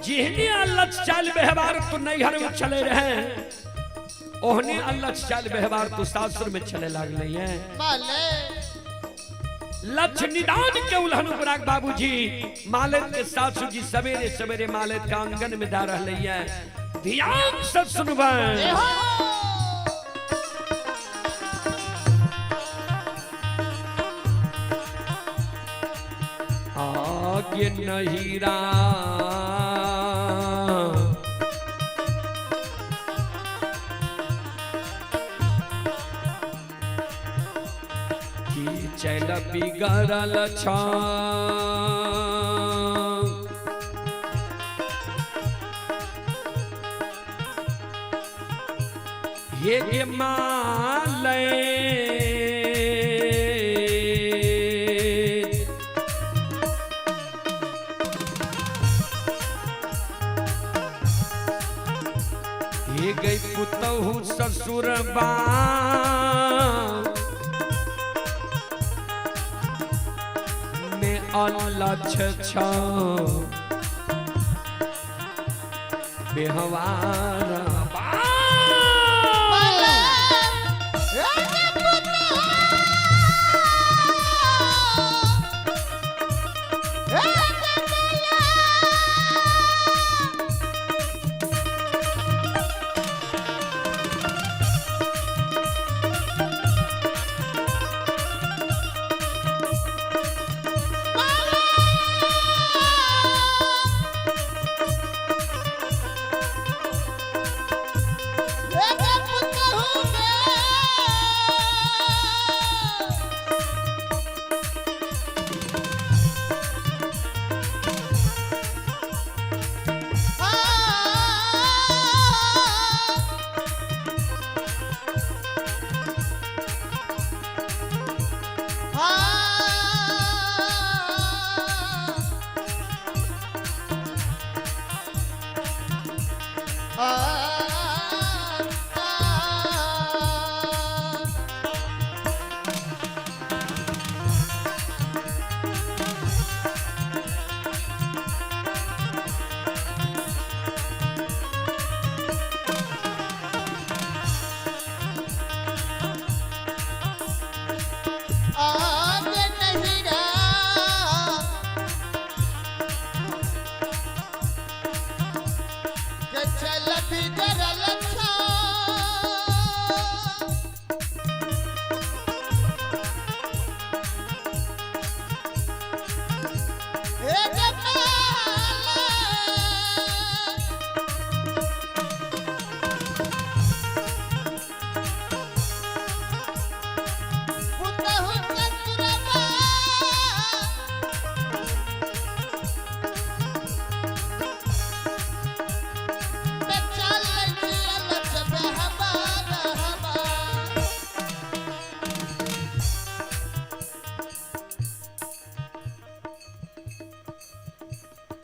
जिहने अल्लाह चाल व्यवहार तू नैहर में चले रहे, ओहने अल्लाह चाल व्यवहार तू सासुर में चले लागले है। लक्ष्य निदान के उल्हन उपराग बाबूजी मालत के सासू जी सवेरे सवेरे मालत का आंगन में दा रहले है। ध्यान से सुनबे, आगे नहीरा चल बिगड़ल छा, ये माले ये गई पुतहु ससुर बा अलछ छा बेहवारा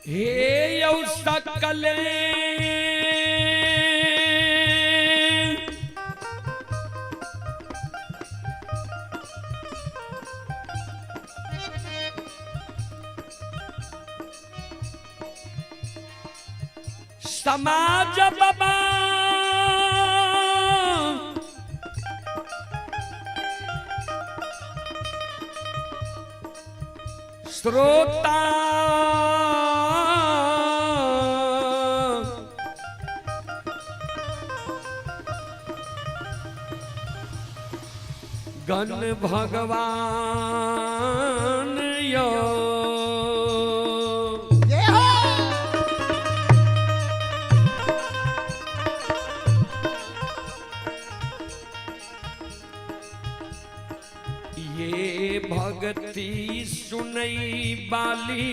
हे यौ सकले समाज बाबा श्रोता गण भगवान यो जय हो ये भक्ति सुनई बाली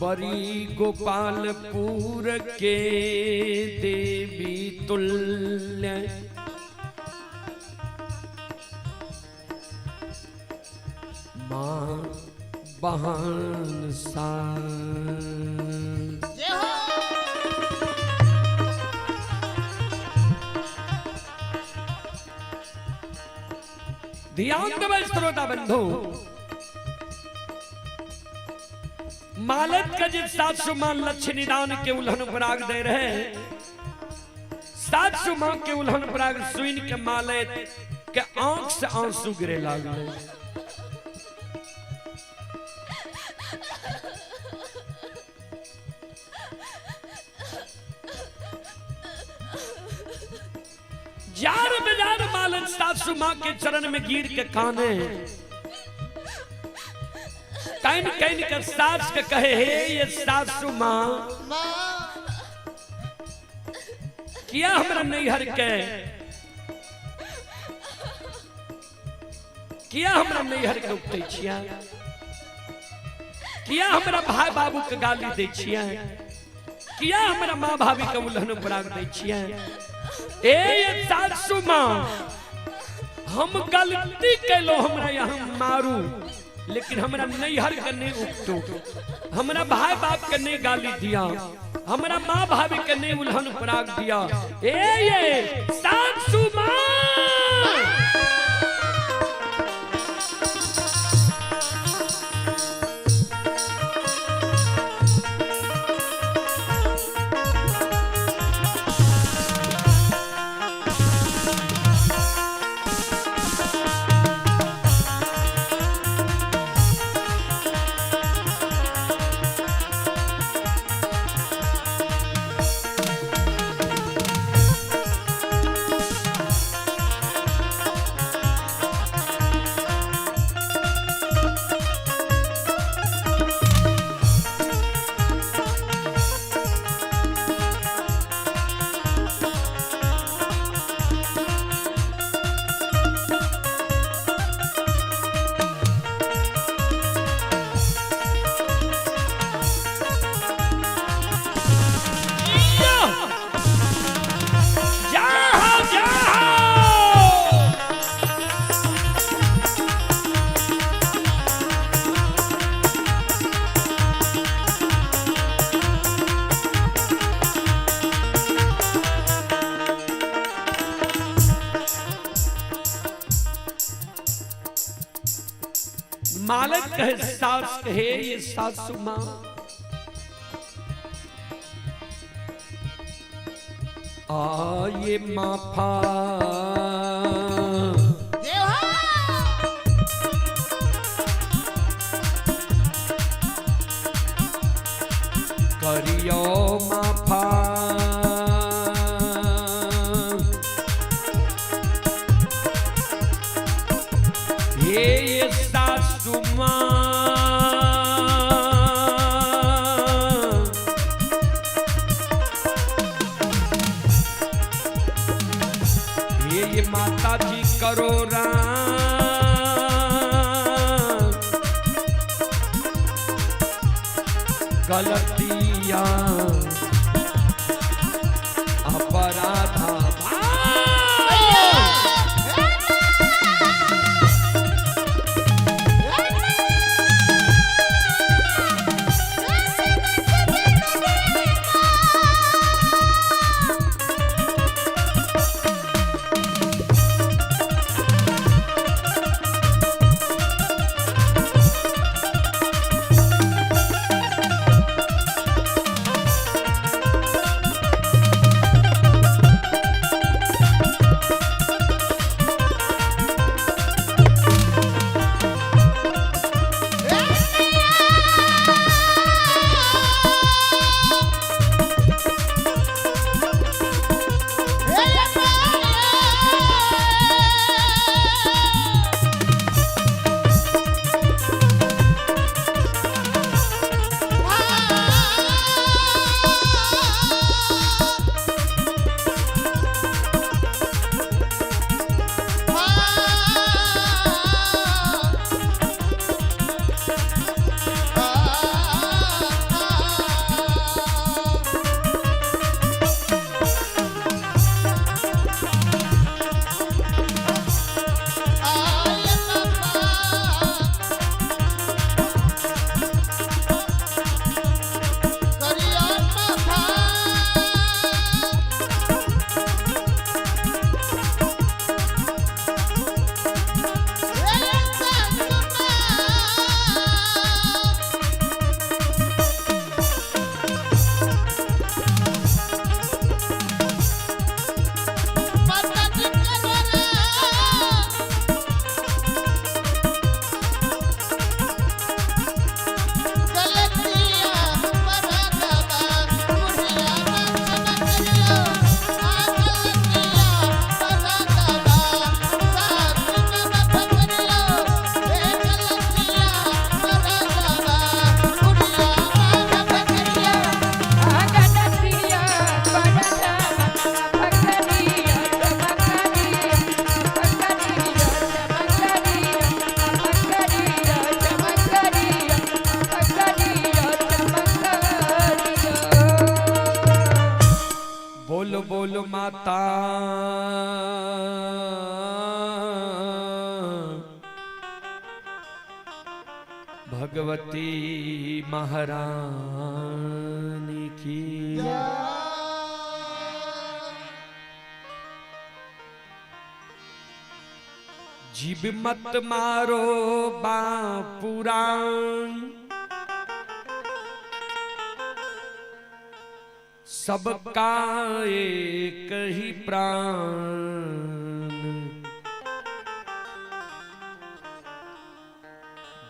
बड़ी गोपालपुर के देवी तुल्य मां बहन सा जय हो ध्यान देवे श्रोता बंधु मालत का जिस 700 मान लक्ष्य निदान के उल्हन पराग दे रहे 700 मां के उल्हन पराग सुइन के मालत के आंख से आंसू गिरे लागले जार बेजार मालत 700 मां के चरण में गिर के काने कैन कैन कर सास के कहे हे ये 700 मां माँ किया हमरा नैहर के किया हमरा नैहर के उठते छिया किया हमरा भाई बाबू के गाली दे छिया किया हमरा माँ भाभी के उल्हन पराग दे छिया ए ये 700 मां हम गलती कैलो हमरा यहाँ मारू लेकिन हमरा नैहर के नहीं उठतो हमरा भाई बाप के नहीं गाली दिया हमरा माँ भाभी के नहीं उल्हन पराग दिया ए ये 700 मां मालक कहे सास कहे ये 700 मां ये माफा जय हो करियो माफा ये 700 मां ये माता जी करो गलतियां अपराधा बोलो बोलो माता भगवती महारानी की। जीभ मत मारो बापुराण सबका एक ही प्राण।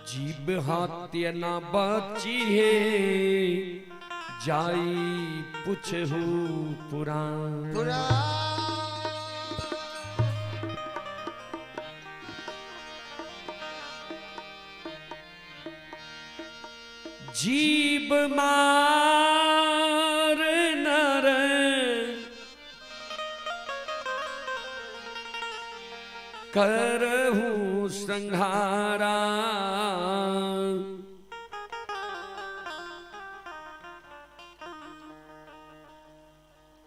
जीभ हाथ्य न बची है जाई पुछहु पुराण। जीभ मार नर करहु संहारा।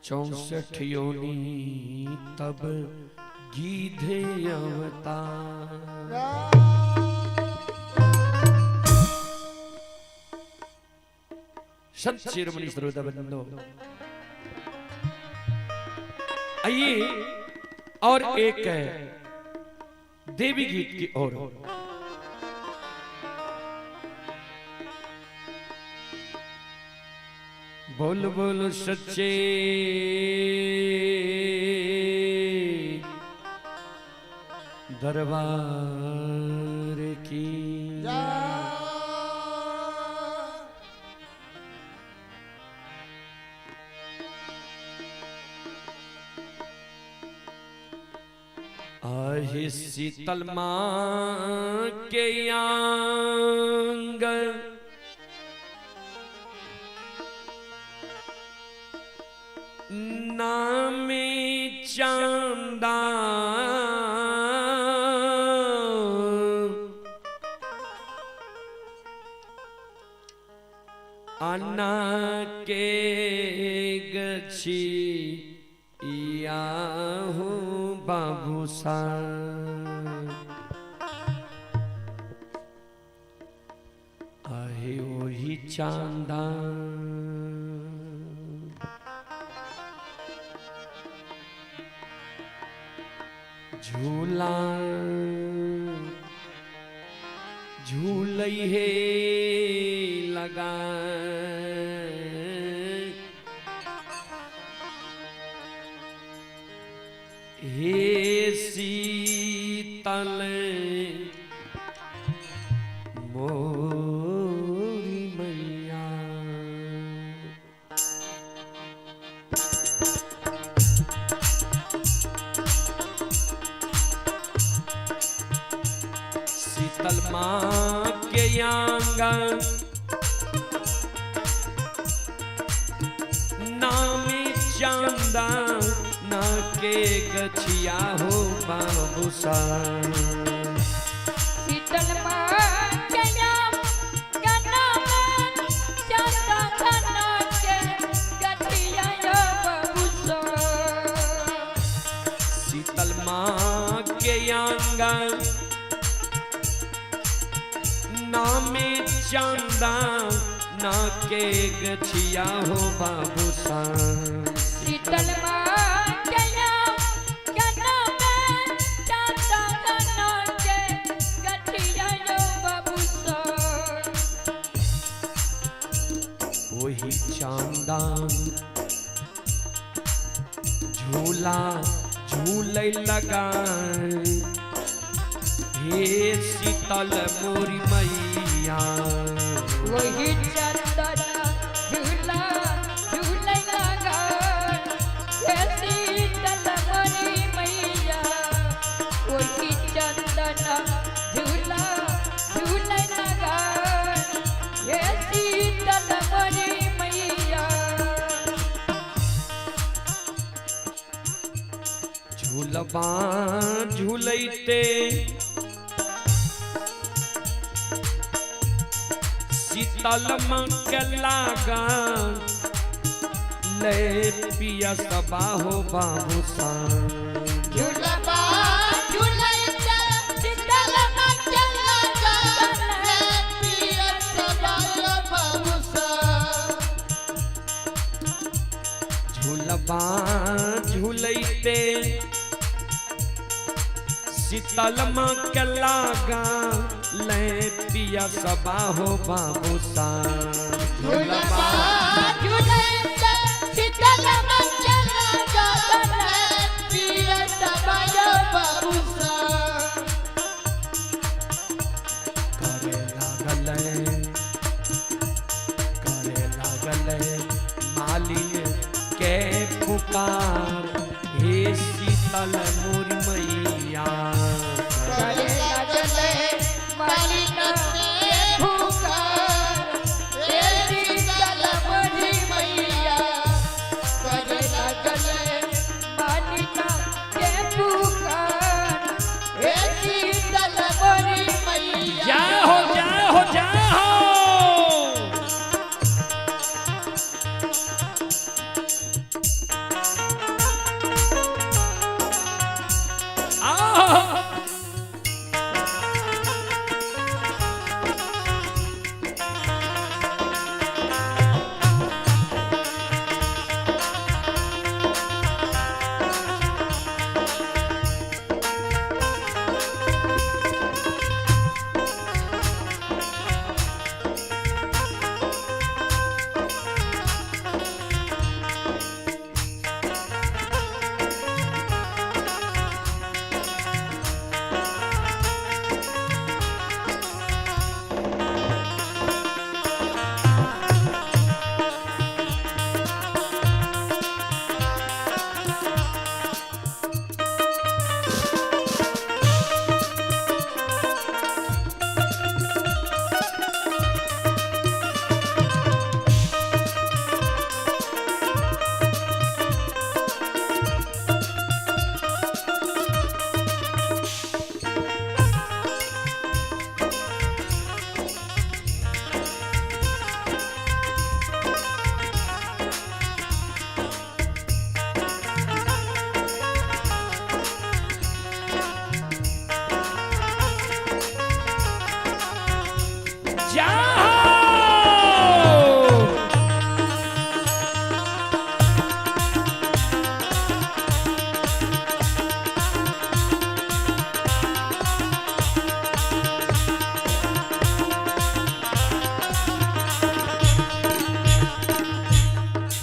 64 योनि तब गीधे अवतार। संत शिरोमणि श्रोता बंदो, आइए और एक देवी गीत की ओर। बोल बोल सच्चे दरबार की। आहे शीतल माँ के आंगन नामे चांदा अन्ना के गछी या हो बाबू सा। आहे वही चांदा झूला झूलई है लगा। हे शीतल मोरी मैया। शीतल माँ के आंगन नामी चांदा ना के गछिया हो बाबूसा। शीतल माँ के आंगन चांदा ना के गछिया हो बाबूसा। शीतल माँ के आंगन नामे चांदा ना के गछिया हो बाबूसा। शीतल माँ के आंगन चांदा ना के गछिया हो बाबूसा। वही चांदा झूला झूले लगा। हे शीतल मोरी मैया। वही चंदन झूला झूले लगा। हे शीतल मोरी मैया। वही चंदन झूला झूले लगा। हे शीतल मोरी मैया। झूलबा झूलते शीतल माँ के लागा ले पिया सबा हो बाबू सान झूलबा झूलैता शीतल मचला जागले पिया सबायो बाबूसा झूलबा झूलैते शीतल के लागा ले पिया सबा हो बाबू सान झूलबा झूलैता शीतल मचला जागले पिया सबायो बाबूसा करे लागल मालिन के पुकार हे शीतल मोरी मैया करे लगले मालिक के पुकार हे शीतल मोरी मैया करे लगले मालिक के पुकार हे शीतल मोरी मैया जय हो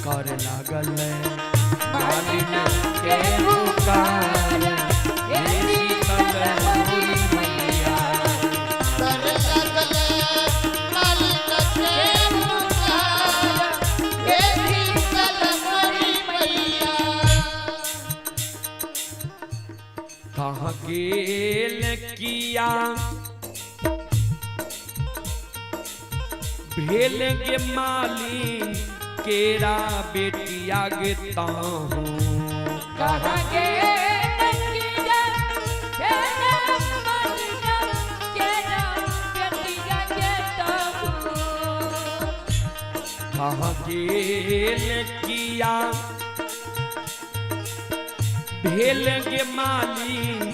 करे लागल मालिन के पुकार हे शीतल मोरी मैया करे लगले मालिक के पुकार हे शीतल मोरी मैया कहाँ गेल किया भेल के मालिन केरा बेटिया गेता हूँ कहाँ के नंदिया तेरा मालिक तेरा बेटिया के तबू कहाँ गेल किया भेल के मालिन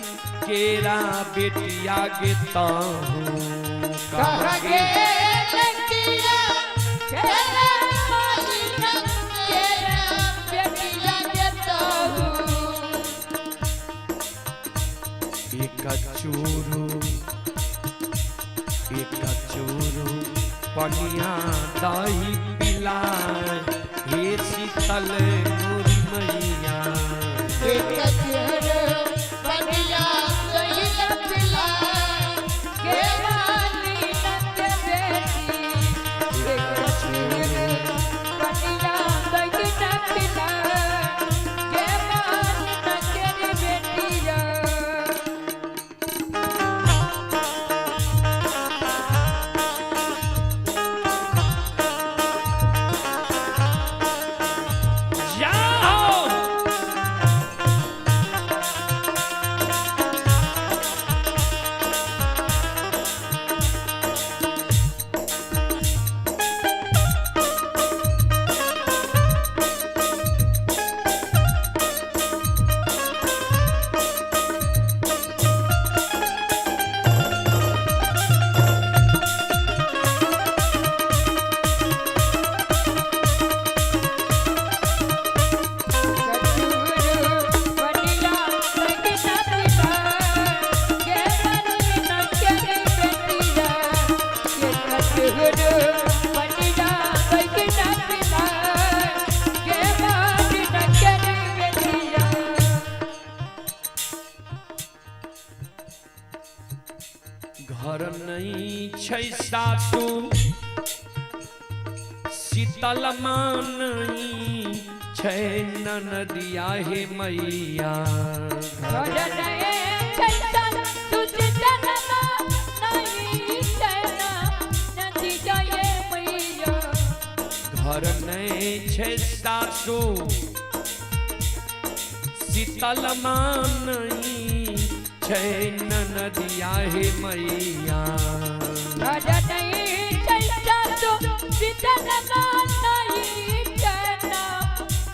केरा बेटिया गेता हूँ कहाँ के नंदिया तेरा मालिक तेरा बेटिया के तबू एक चूरू पनिया दही पिलाए हे शीतल मोरी मैया एक चूर पनिया दही पिला के मालिक के बेटी एक चूर पनिया दही न पिला के मालिक के बेटिया जाओ सासू शीतल मानई छै ननदिया हे मैया घर नए चंदन सुचितन नहीं चैना नदी जाए मैया घर नहीं छै सासू शीतल मानई छै ननदिया हे मैया घर नए चंदन सुचितन नहीं चैना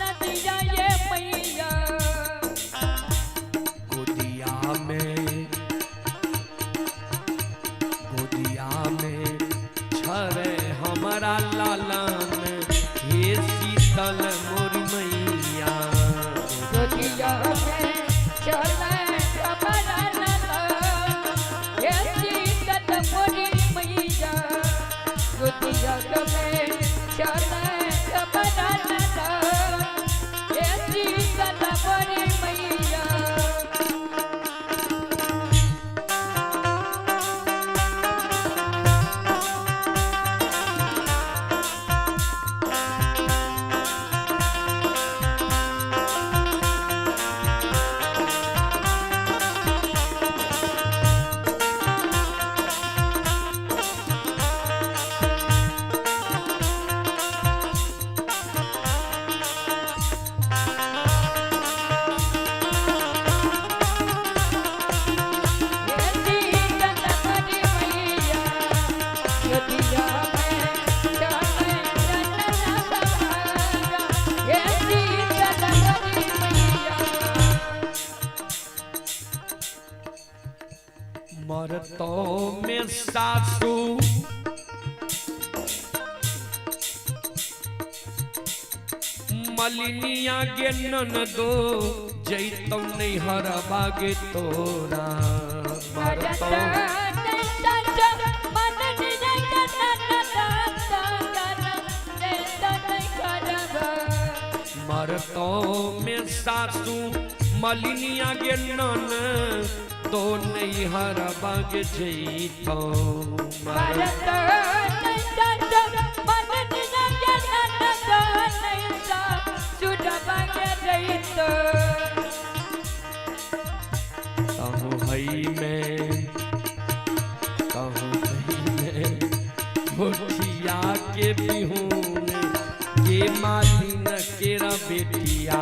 नदी जाए मैया गोदिया में छरे हमारा लालन हे शीतल मोर मैया गोदिया में चले हमारा लाला ये शीतल मोरी मैया गोदिया में चले हमारा लाला ये शीतल मोरी मैया मरतों में सासू मलिनिया गे ननदो जैतौ नहीं हरबा गे तोरा मरतों मरतों में सासू मलिनिया गे नन तो नहीं हरबा गे जैतौ कहूँ हई में होठिया के बिहून के मालिन केरा बेटिया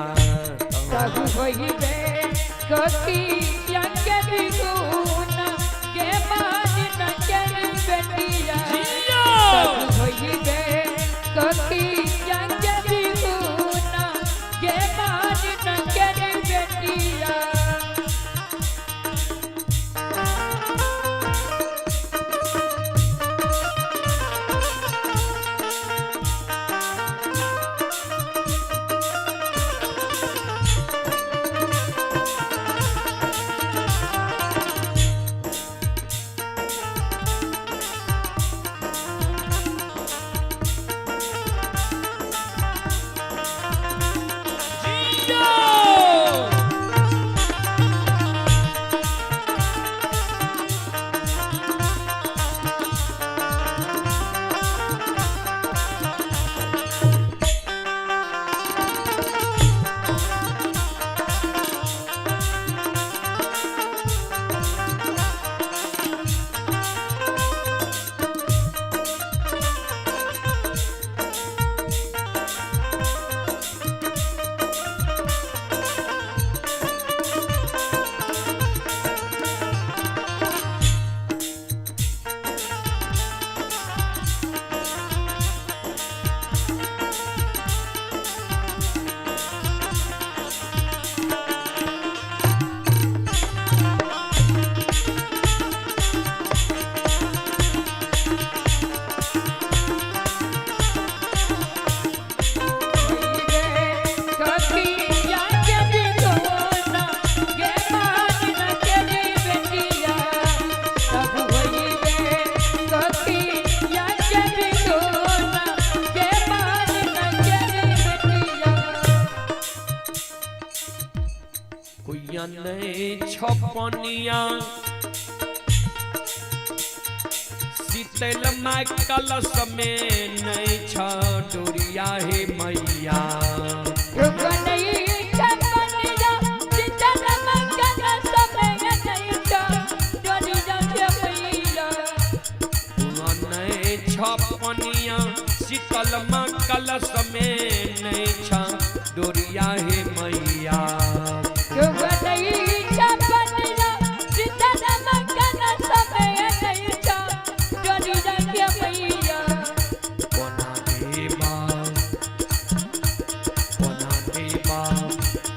छपनिया शीतल माय कलश में नहीं छ डोरिया हे मैया नहीं छपनिया शीतल माँ कलश में नहीं छ डोरिया हे मैया कोना देवा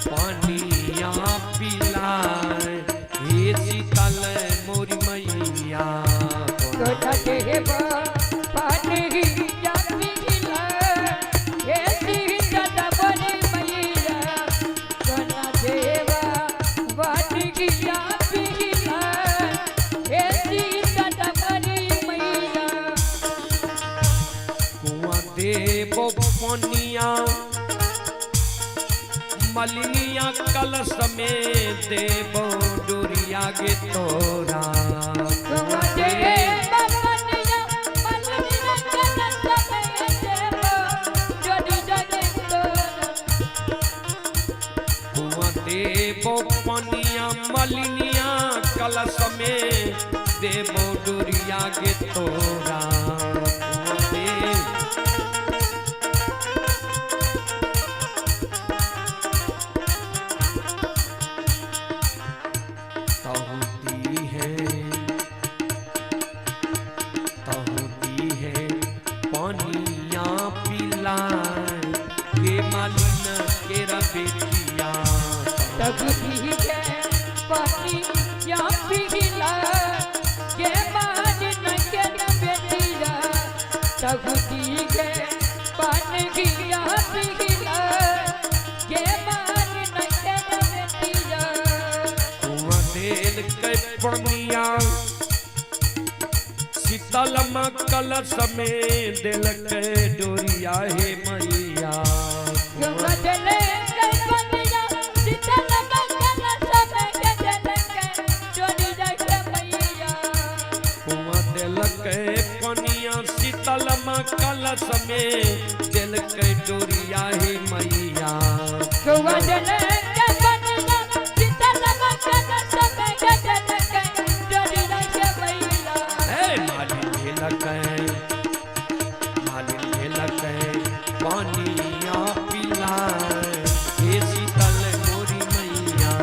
पानिया पिलाए हे शीतल मोरी मैया कुआं देवो पनिया मलिनिया कलश में देवो डोरिया गे तोरा कुआं देवो पनिया मलिनिया कलश में देवो डोरिया गे तोरा कुआं देव तहुती है पानिया पिलाए के मालिन के रबेटिया कुआं देल के पनिया शीतल माँ कलश में दिल के डोरिया हे मैया कुआं दिल के पनिया शीतल माँ कलश में दिल के डोरिया हे मैया मालिन पानिया पिलाए हे शीतल मोरी मैया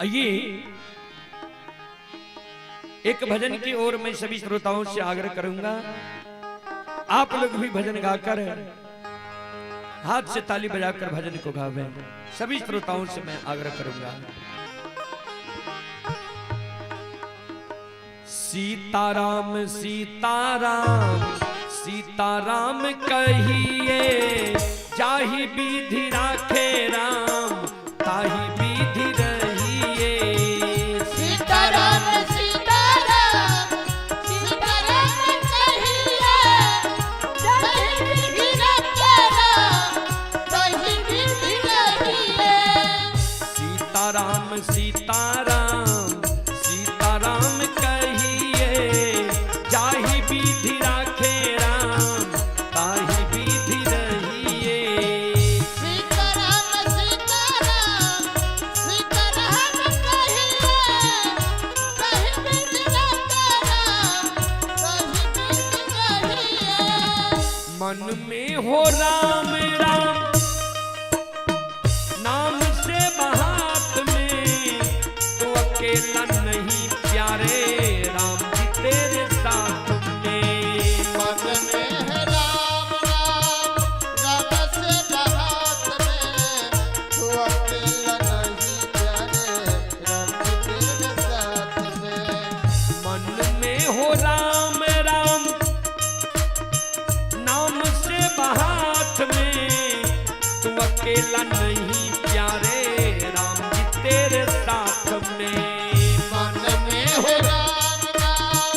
ये एक भजन की ओर मैं सभी श्रोताओं से आग्रह करूंगा, आप लोग भी भजन गाकर हाथ से ताली बजाकर भजन को गावें। सभी श्रोताओं से मैं आग्रह करूंगा। सीताराम सीताराम सीताराम कहिए, जाहि विधि राखे राम ताहि विधि रहिए। सीताराम सीताराम सीताराम सीताराम कहिए जाहि विधि राखे राम ताहि विधि रहिए सीताराम सीताराम सीताराम कहिए कहीं विधि राखे राम कहीं विधि रहिए मन में हो राम राम नाम से बहात में तो अकेला नहीं प्यारे राम जी तेरे साथ में मन में है राम राम राम से बहात में तू अकेला नहीं प्यारे राम तेरे साथ में मन में हो राम राम नाम से बहात में तू अकेला नहीं प्यारे राम जी तेरे साथ में मन में है राम राम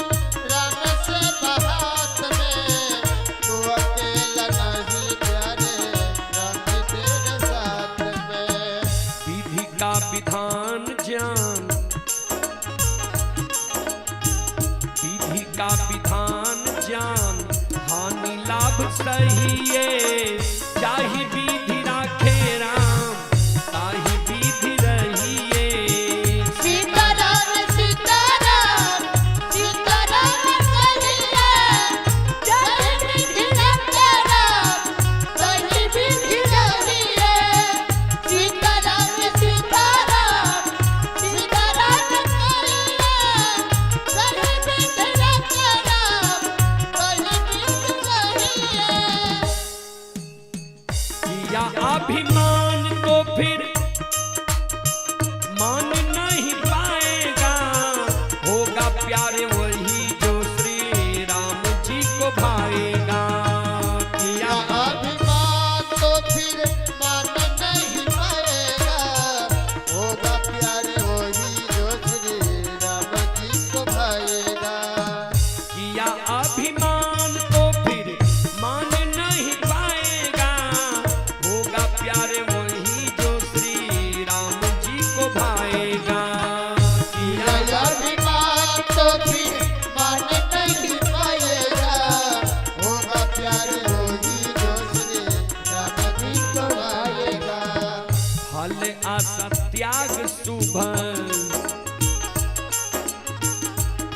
राम से बहात में तू अकेला नहीं प्यारे राम तेरे साथ में विधि का विधान जान विधि का विधान जान हानि लाभ सहिए चाहि विधि राखे राम ताहि विधि रहिए सीताराम सीताराम सीताराम कहिए जय विधि राखे राम कहीं विधि रहिए सीताराम सीताराम सीताराम कहिए कहीं विधि राखे राम कहीं विधि रहिए किया अभिमान तो फिर मान नहीं पाएगा होगा प्यारे वही जो श्री राम जी को भाएगा किया अभिमान तो फिर मान नहीं पाएगा होगा प्यारे वही जो श्री राम जी को भाएगा किया अभिमान तो फिर मान नहीं पाएगा होगा प्यारे वही जो श्री राम जी को भाएगा किया अभिमान तो फिर मान नहीं पाएगा होगा प्यारे वही जो श्री राम जी को भाएगा फल आशा त्याग शुभ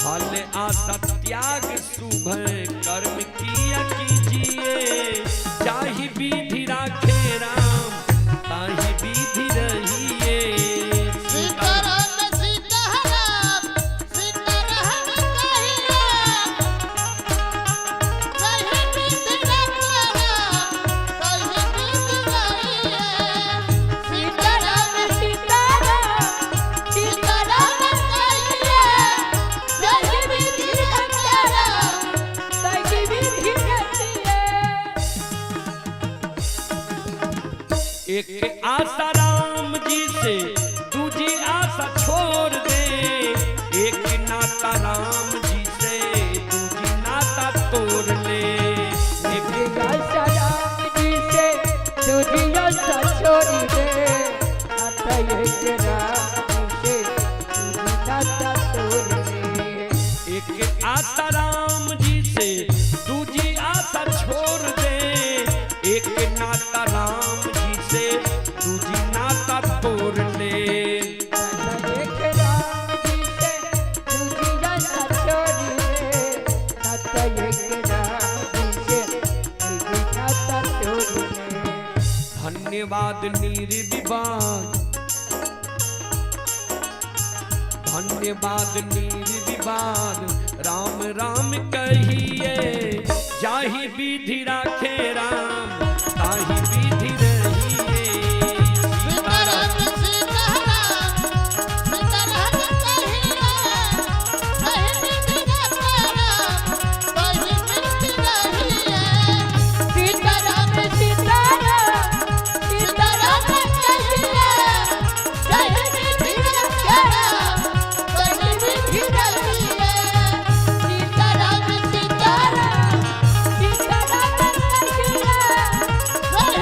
फल आशा त्याग शुभ कर्म किया कीजिए चाहि विधि राखे राम ताहि विधि रहिए सीताराम सीताराम सीताराम कहिए कहीं विधि राखे राम कहीं विधि रहिए सीताराम सीताराम सीताराम कहिए कहीं विधि राखे राम कहीं विधि रहिए एक आशा राम जी से दूजी आशा छोड़ दे एक नाता राम जी से दूजी नाता तोड़ ले एक आशा राम जी से दूजी आशा छोड़ी दे नाता एक राम से दूजी नाता तोड़ ले एक आशा राम जी से दूजी आशा छोड़ दे एक नाता राम जी से दूजी नाता तोड़ ले नाता एक राम जी से दूजी आशा छोड़ी दे नाता एक राम जी से दूजी नाता तोड़ ले धन्यवाद निर्विवाद धन्यवाद निर्विवाद राम राम कहिए जाहि विधि राखे राम ताहि विधि रहिए सीताराम सीताराम सीताराम कहिए कहीं विधि राखे राम कहीं विधि रहिए सीताराम सीताराम सीताराम कहिए कहीं विधि राखे राम कहीं विधि रहिए सीताराम सीताराम सीताराम कहिए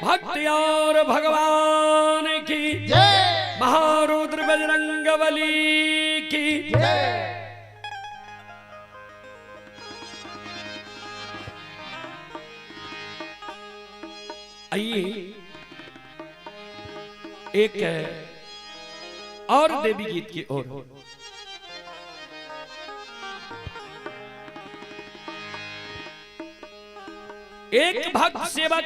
भक्त और भगवान की जय महारुद्र बजरंगबली की जय आइए एक और देवी गीत की ओर। एक भक्त सेवक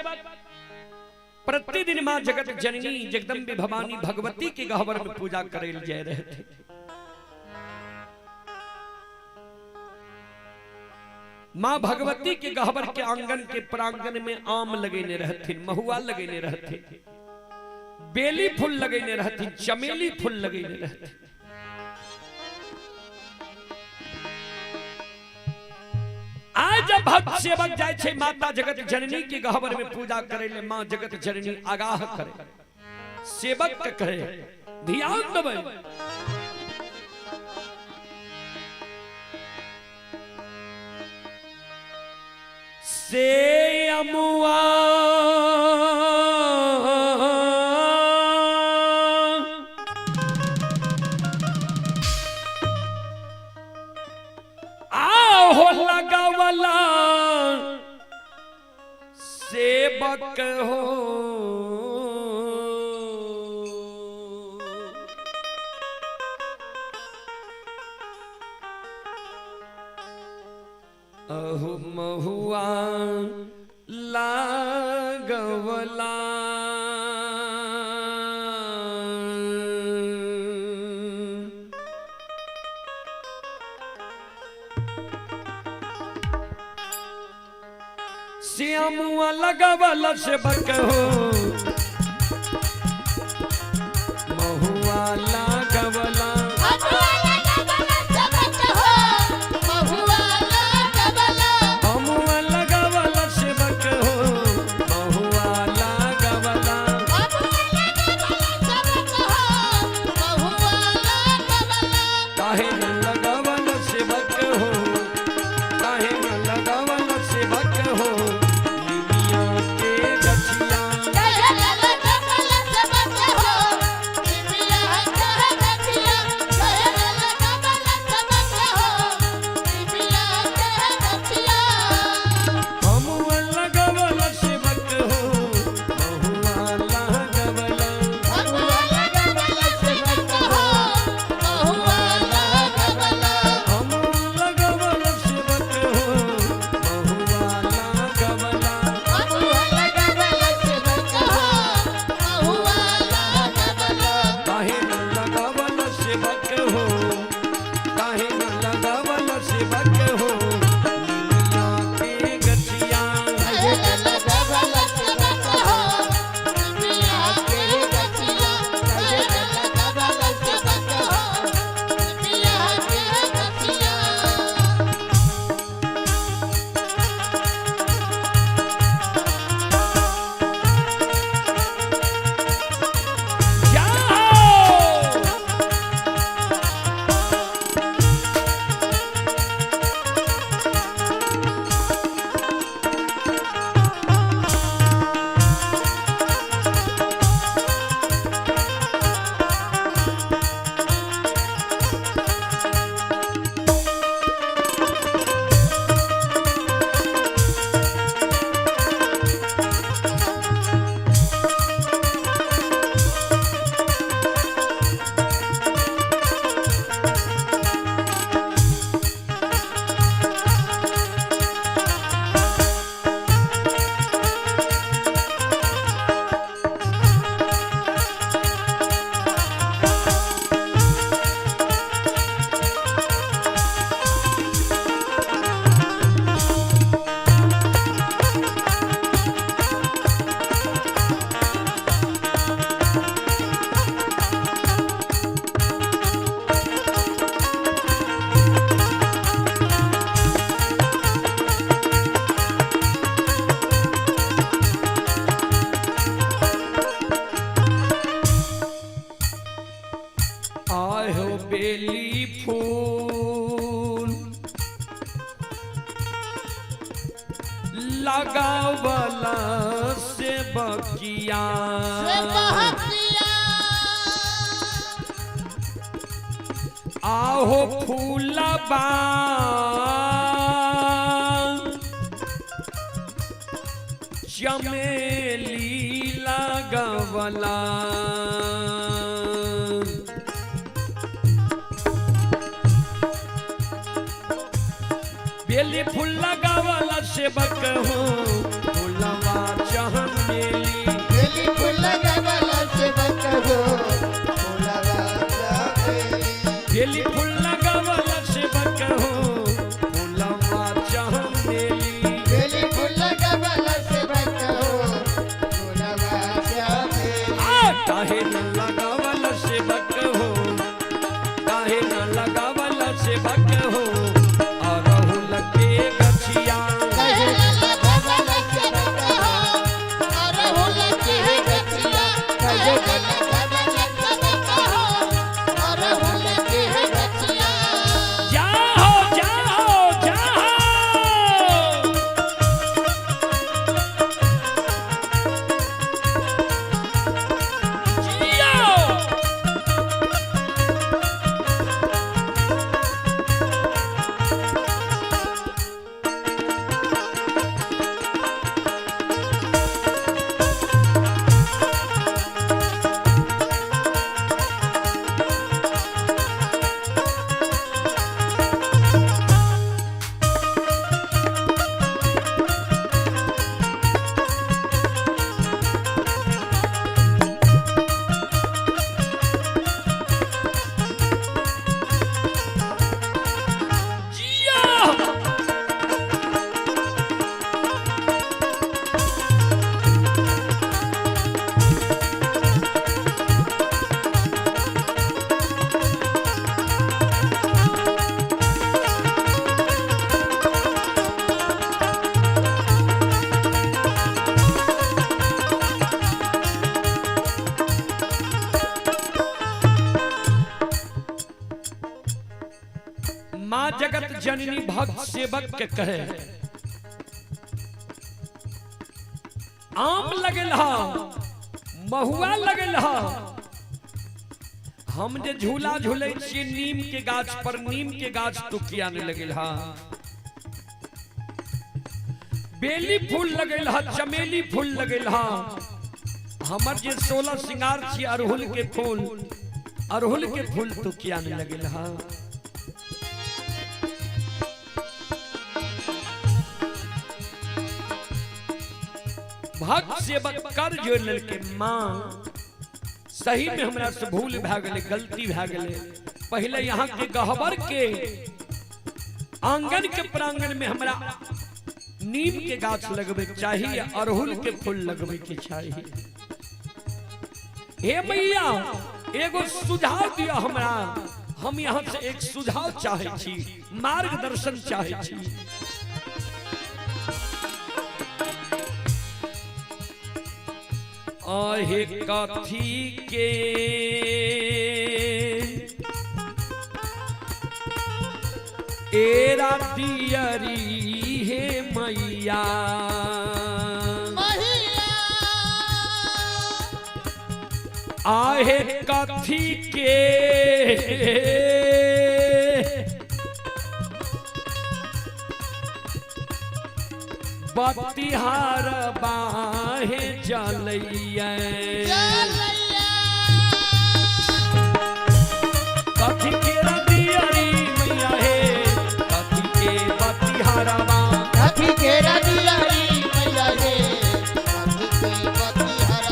प्रतिदिन मां जगत जननी जगदम्बे भवानी भगवती के गह्वर में पूजा करे जा रहे थे। मां भगवती के गह्वर के आंगन के प्रांगण में आम लगेने रहते, महुआ लगेने रहते, बेली फूल लगेने रहती, चमेली फूल लगेने रहते। आज जब भक्त सेवक जाय छे माता जगत जननी के गह्वर में पूजा करे ले, मां जगत जननी आगाह करे, सेवक के कहे ध्यान देबै। से अमुआ आओ लगावला सेवक हो, अहु महुआ लागवला श्यामुआ लगवला सेवक हो, महुआ लागवला बहतिया से बहतिया आहो फूलबा चमेली लगवला बेली फूल लगावला सेवक हो फूलवा चमेली बेली फूल लगावला सेवक हो फूलवा चमेली बेली फूल लगावला सेवक हो फूलवा चमेली बेली फूल लगावला सेवक हो फूलवा चमेली काहे न लगावला सेवक हो काहे न लगावला सेवक हो अरहुल के गछिया काहे न लगावला सेवक हो अरहुल के गछिया काहे न लगावला सेवक हो अरहुल के गछिया जाओ जाओ जाओ जियो जियो माँ जगत जननी भक्त सेवक के कहे आम लगल हा महुआ लगल हा हम जे झूला झूले छिए नीम के गाछ पर नीम के गाछ तो किया नहीं लगल हा बेली फूल लगल हा चमेली फूल लगल हा हमर जे 16 श्रृंगार छी अरहुल के फूल तो किया नहीं लगल हा भक्त सेवक कर जोड़ लेके माँ सही में हमरा से भूल भए गेले गलती भए गेले पहले यहाँ के गहबर के आंगन के प्रांगण में हमरा नीम के गाछ लगबे के चाहिए अरहुल के फूल लगबे के चाहिए हे मैया एगो सुझाव दिया हमरा हम यहाँ से एक सुझाव चाहे छी मार्गदर्शन चाहे छी आहे कथी के एरा दियरी हे मैया आहे कथी के बतिहार बाहे जलैया कथी के रदियरी मैया हे कथी के बतिहार बा कथी के रदियरी मैया हे कथी के बतिहार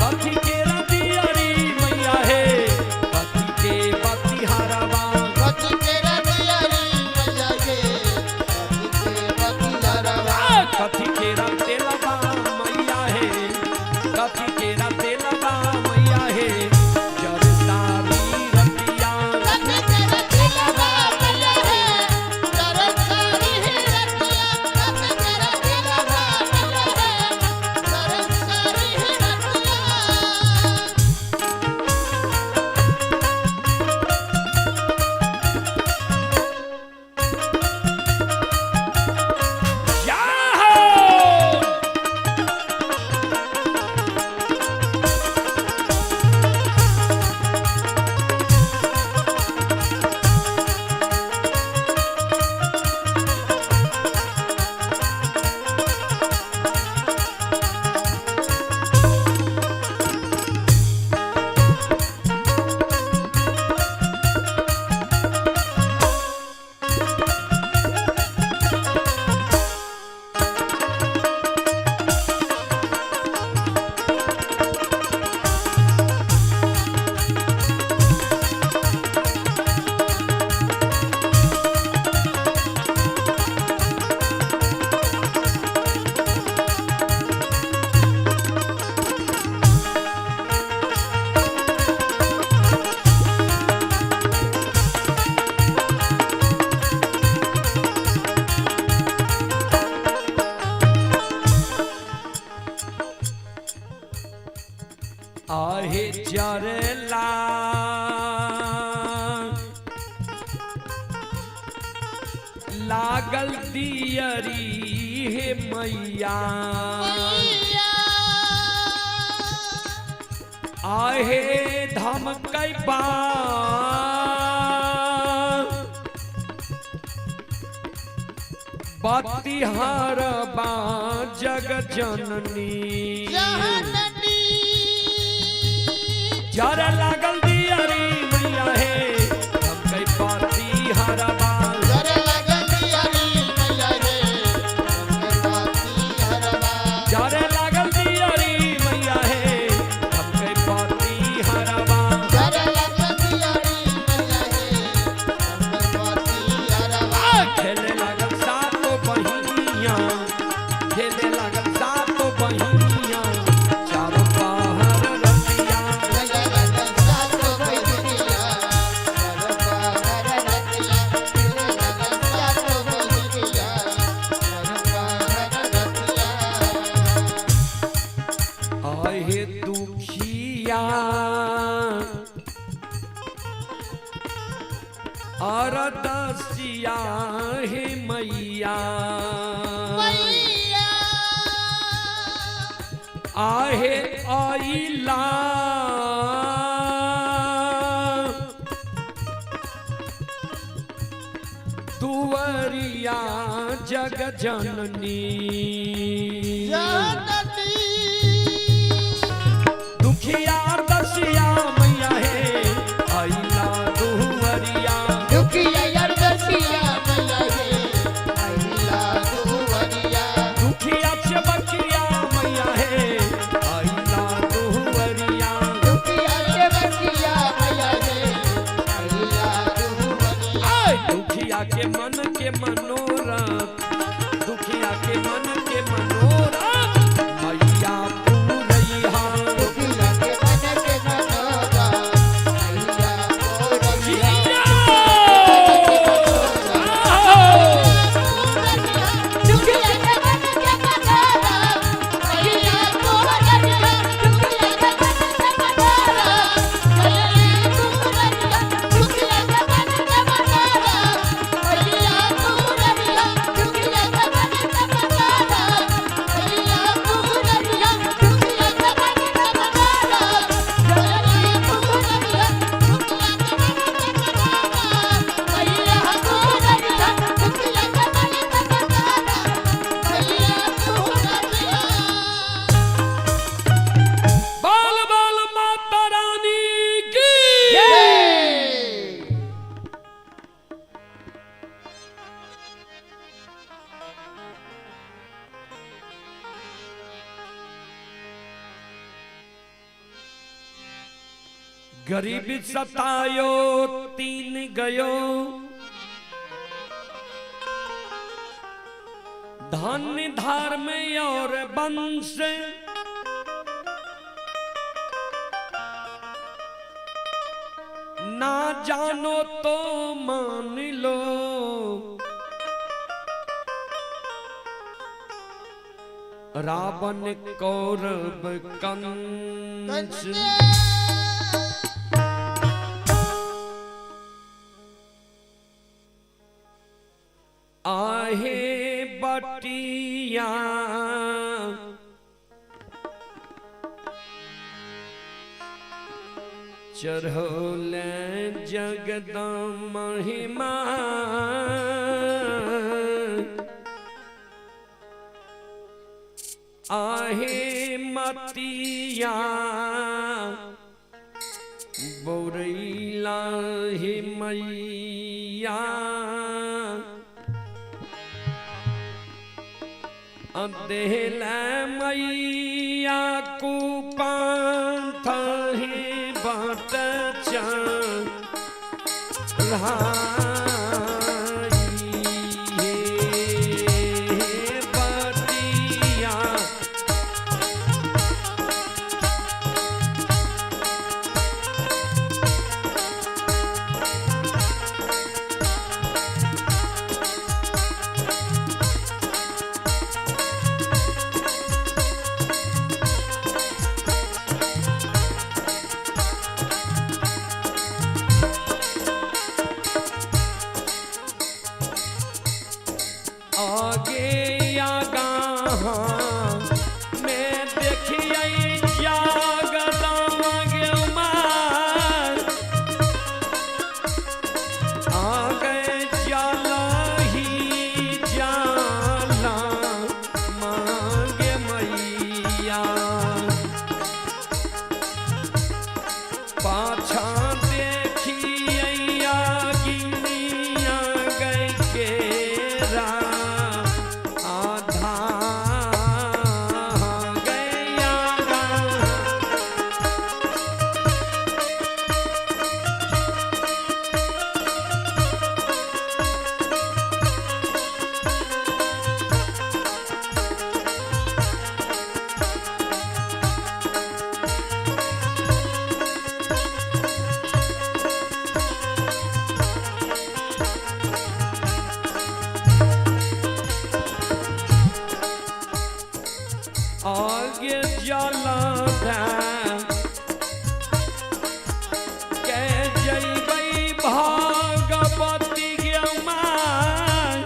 कथी के रदियरी मैया हे कथी के बतिहार बा कथी के रदियरी मैया हे कथी के बतिहार कथी के तेलबा मैया हे कथी के तेलबा आहे जरला लागल दियरी हे मैया आहे धमकै बा बतिहार बा जग जननी जर लागल दियरी मैया हे धमकै बतिहार बा जर लागल दियरी मैया हे धमकै बतिहार बा खेले लागल सातो बहिनिया खेले लागल सातो बहिनिया चारों पहर रतिया आहे दुखिया अरदसिया हे मैया आहे आइला दुवरिया जग जननी दुखिया दसिया मैया हे आइला दुवरिया दुखिया चबकिया मैया हे आइला दुवरिया आय दुखिया के मन के मनोरथ दुखिया के मन के मनोरथ मैया पूरैहा बाल बाल माता रानी की गरीबी सतायो तीन गयो धन्य धार में और वंश ना जानो तो मान लो रावण कौरव कंस आहे बटिया चढ़ौल जगदम महिमा आहे मतिया बौरैला हे मैया देहल मैया कुपांथ हे बाट बतिया देखिए जागदागे मार आगे जाला ही जाला मांगे मैया पाछा देखिया गिनिया गए केरा आधा गया आगे जाला के जैबै भागवती के माय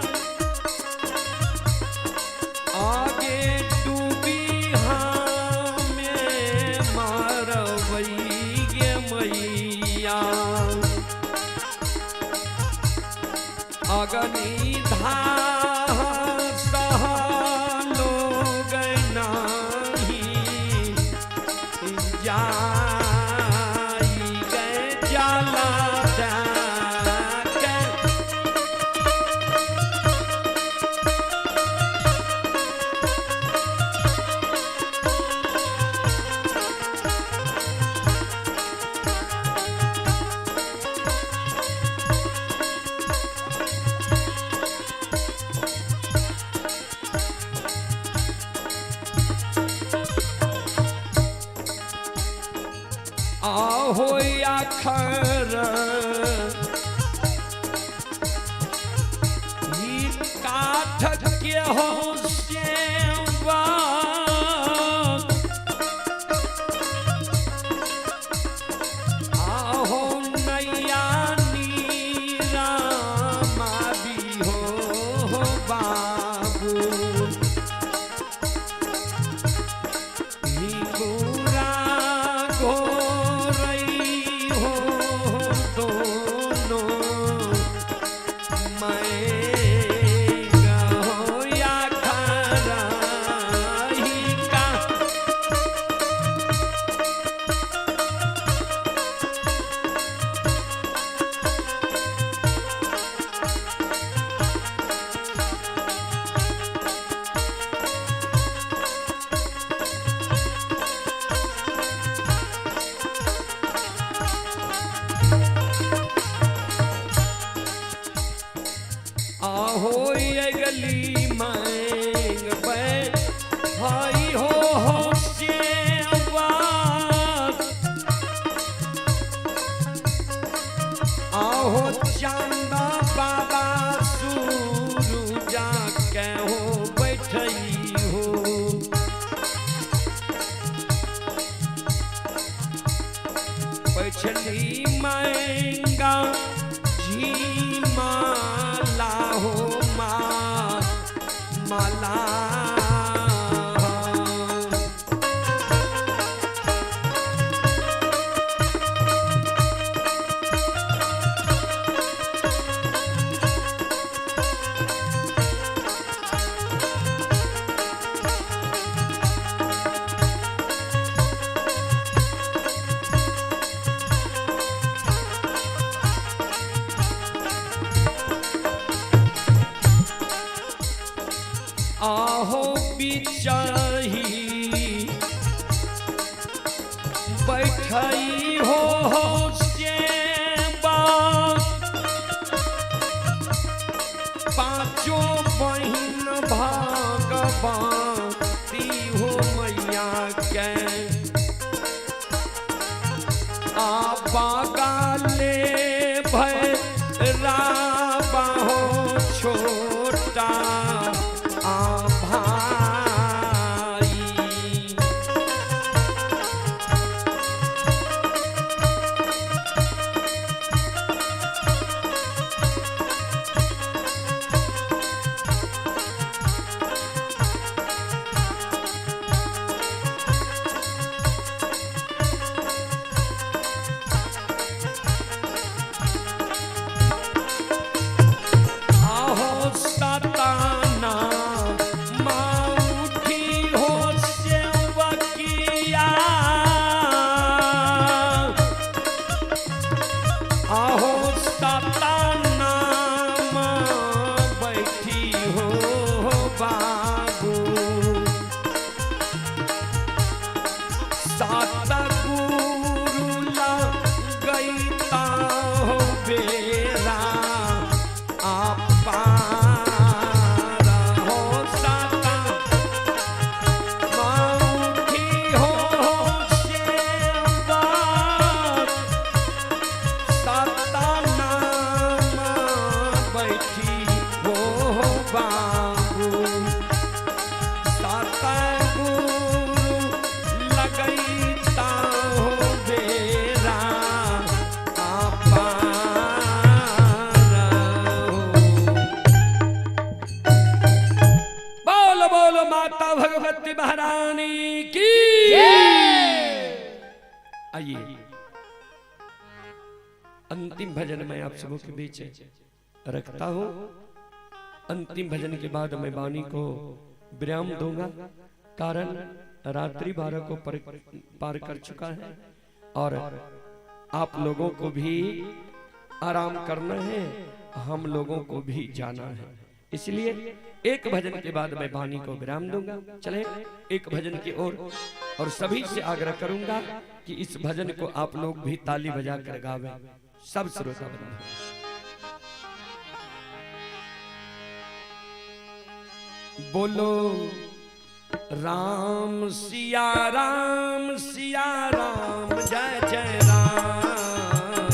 आगे डूबी हमें मारबै गे मैया अगनी धार सहलो गैना जाई गए जाला के आहो आखर ही काठ के हो सेवा आहो नैया नीरा माबी हो बाबू ही गोरा गो आहो ये गली मांग पे भाई हो सेवात आहो चांदा बाबा सूरुजा के हो बैठई हो बैठली महंगा जी माला हो माला आहो बिचाही बैठई हो सेवा पांचों बहिन भागवती हो मैया के बागाले भैरा बाहो छोटा सतगुरुला गईता हो बेरा अपारा हो सता माउठी हो सेवा सता नाम बैठी हो बाबू सतगुरु लगैता हो बेरा अपारा हो। बोलो बोलो माता भगवती महारानी की। आइए अंतिम भजन मैं आप सबों के बीच रखता हूं। अंतिम भजन के बाद मैं वाणी को विराम दूंगा, कारण रात्रि 12 को पार कर चुका है और आप लोगों को भी आराम करना है, हम लोगों को भी जाना है। इसलिए एक भजन के बाद मैं वाणी को विराम दूंगा। चले एक भजन की ओर और सभी से आग्रह करूंगा कि इस भजन को आप लोग भी ताली बजा कर गावें, सब श्रोता बना। बोलो राम सिया राम जय जय राम।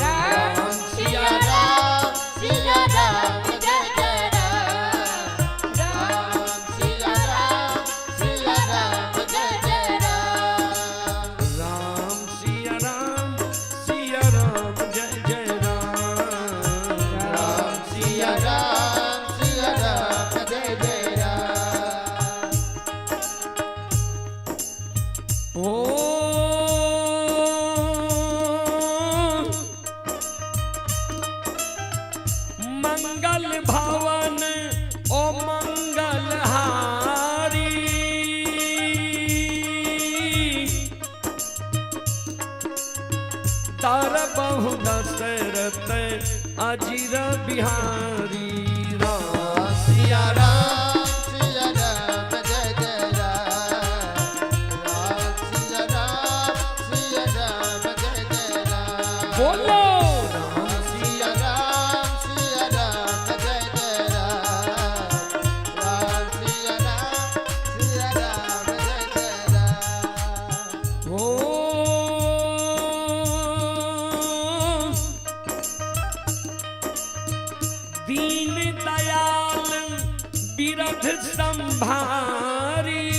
राम सिया राम जय जय राम। राम सिया राम जय जय राम। राम सिया राम जय जय राम। राम सिया राम जय जय राम। ओ मंगल भवन ओ मंगल हारी तार बहु दशरथ अजिर बिहारी राम सिया राम जय जय राम। राम सिया राम जय जय राम। बोलो राम सिया राम जय जय राम। राम सिया राम जय जय राम। ओ दीन दयाल बिरध संभारी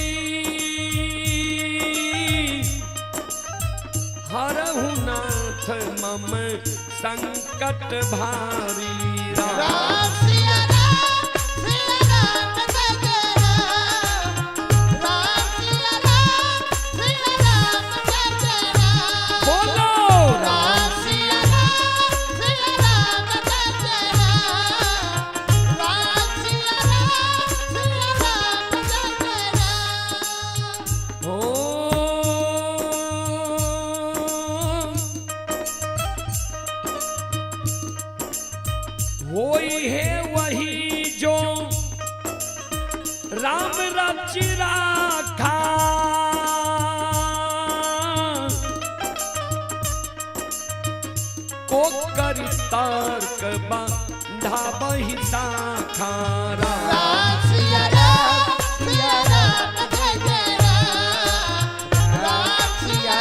हरहु नाथ मम संकट भारी राम राम सिया राम जय जय राम। राम सिया राम जय जय राम। बोलो राम सिया राम जय जय राम। राम सिया राम जय जय राम। ओ होई है वही जो राम रच राखा को कर तारक बांधा बही शाखा राम राम सिया राम जय जय राम। राम सिया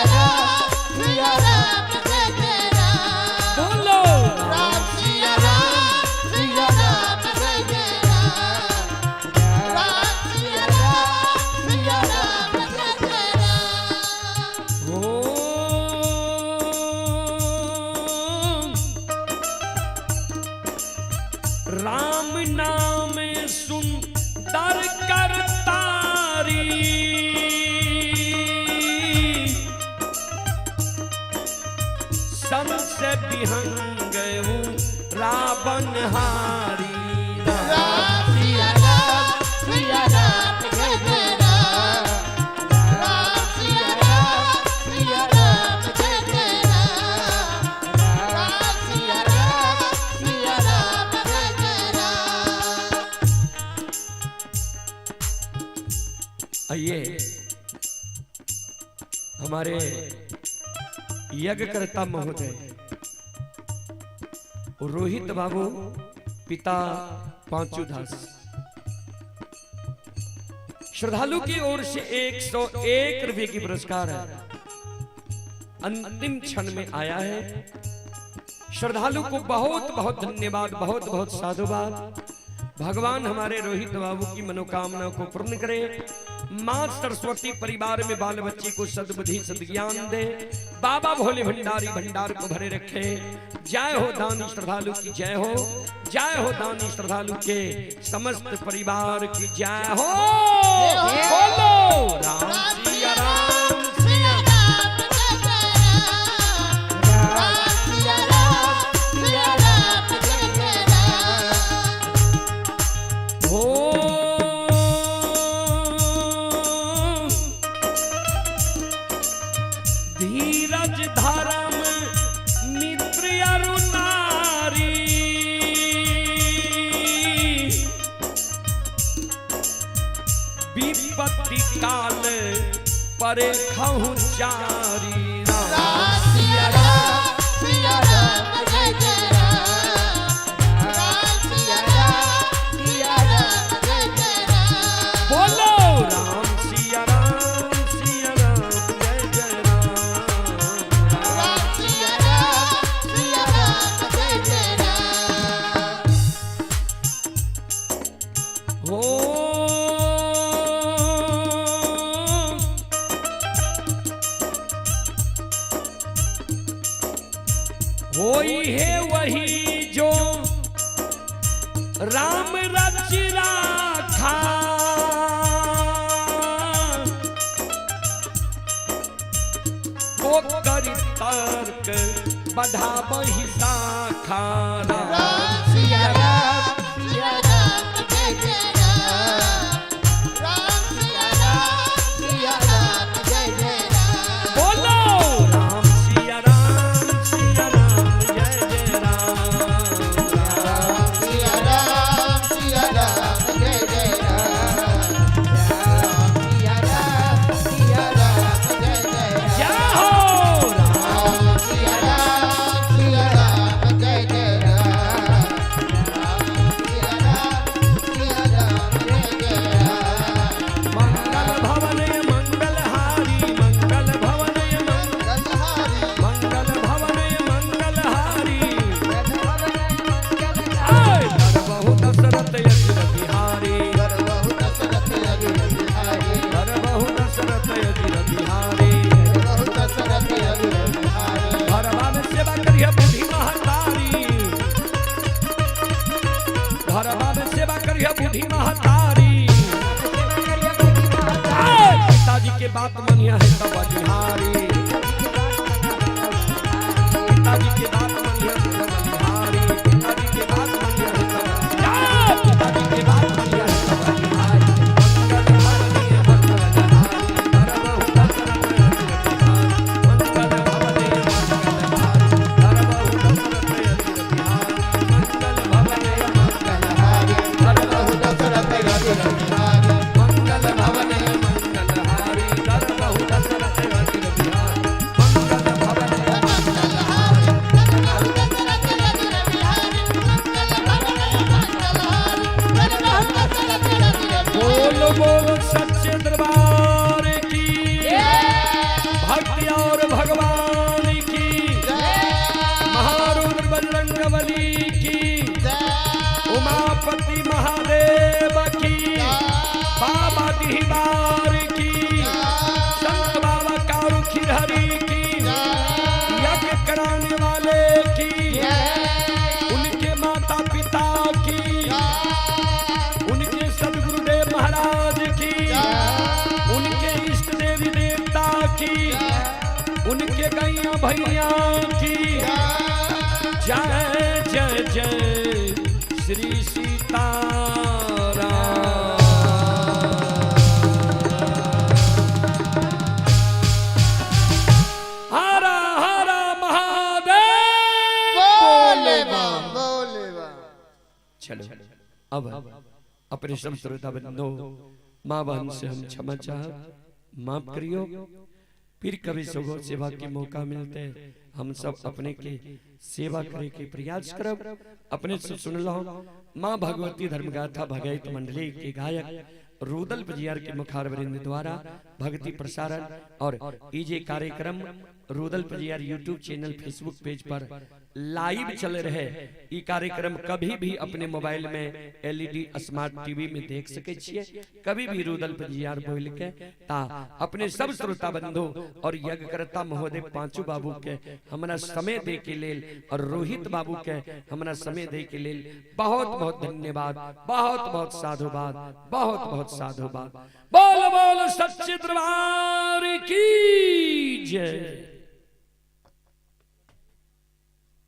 राम जय जय राम। बोलो राम सिया राम जय जय राम। राम सिया राम जय जय राम। ओ राम नाम सुंदर करतारी सबसे विहंग हूँ रावण हारी राम सिया राम जय जय राम। राम सिया राम जय जय राम। राम सिया राम जय जय राम। आइए हमारे यज्ञकर्ता महोदय रोहित बाबू पिता पांचू दास श्रद्धालु की ओर से 101 रुपए की पुरस्कार है, अंतिम क्षण में आया है। श्रद्धालु को बहुत बहुत धन्यवाद, बहुत बहुत साधुवाद। भगवान हमारे रोहित बाबू की मनोकामना को पूर्ण करे। मां सरस्वती परिवार में बाल बच्चे को सद्बुद्धि सद्ज्ञान दे। बाबा भोले भंडारी भंडार को भरे रखे। जय हो दानी श्रद्धालु की जय हो, जय हो दानी श्रद्धालु के समस्त परिवार की जय हो। बोलो राम सिया राम सिया धीरज धर्म मित्र अरु नारी, विपत्ति काल परे खहु चारी। राम सिया राम सिया राम जय जय राम, राम सिया राम सिया राम जय जय राम। बोलो राम सिया राम सिया राम जय जय राम, राम सिया राम सिया राम जय जय राम। होई है वही जो राम रच राखा, वो करी तर्क बढ़ावहि शाखा। राम सिया राम सिया राम जय जय राम, राम सिया राम सिया राम जय जय राम। बोलो राम सिया राम सिया राम जय जय राम, राम सिया राम सिया राम जय जय राम, राम सिया राम सिया राम जय जय राम। जय हो राम सिया राम सिया राम जय जय राम, राम सिया राम सिया राम जय जय राम। मंगल भवनय मंगलहारी, मंगल भवनय मंगलहारी, मंगल भवनय मंगलहारी, करबहु दशरथ यज्ञ बिहारी, करबहु दशरथ यज्ञ बिहारी, करबहु दशरथ यज्ञ बिहारी, करबहु दशरथ यज्ञ बिहारी। घरवा में सेवा करिए बुद्धि महतारी, घरवा में सेवा करिए बुद्धि महतारी। पिताजी के बात मनिया है तब बिहारी, पिताजी के बात मनिया है तब बिहारी, पिताजी के बात मनिया है तब, पिताजी के बात मनिया है तब बिहारी। मंगल भवनीय मंगलहारी, करबहु दशरथ यज्ञ बिहारी, मंगल भवनीय मंगलहारी, करबहु दशरथ यज्ञ बिहारी, मंगल भवनीय मंगलहारी, करबहु दशरथ यज्ञ बिहारी, मंगल भवनीय मंगलहारी, करबहु दशरथ यज्ञ बिहारी, मंगल भवनीय मंगलहारी, करबहु दशरथ यज्ञ बिहारी, मंगल भवनीय मंगलहारी, करबहु दशरथ यज्ञ बिहारी। बोलो बोलो सच्चे दरबार की भक्ति और भगवान की, महारुद्र बजरंगबली की, उमापति महादेव की, बाबा दीवार की, संत बाबा कारू खिरहरी की, यज्ञ कराने वाले की, उनके माता पिता की, उनके सदगुरुदेव महाराज की, उनके इष्ट देवी देवता की, उनके गैया भैया की। जय जय जय श्री सीताराम। हरा हरा महादेव। बोले बम बोले बम। चलो अब अपने श्रोता बंधो माँ बहन से हम क्षमा चाह माफ करियो। फिर कभी सुगो सेवा के मौका मिलते हैं हम सब अपने के सेवा करे के प्रयास करब। अपने से सुन लो माँ भगवती धर्मगाथा भगत मंडली के गायक रुदल पजियार के मुखार वरिंद द्वारा भक्ति प्रसारण और ये कार्यक्रम Rudal Pajiyar YouTube channel Facebook page पर लाइव चल रहे। ये कार्यक्रम कभी भी अपने मोबाइल में एलईडी स्मार्ट टीवी में देख सके छिए, कभी भी रुदल पजियार बोल के ता अपने सब श्रोता बंधु और यज्ञकर्ता महोदय पांचू बाबू के हमरा समय दे के लेल और रोहित बाबू के हमरा समय दे के लेल बहुत बहुत धन्यवाद, बहुत बहुत साधुवाद, बहुत बहुत साधुवाद। बोल बोल सच्चे दरबार की जय।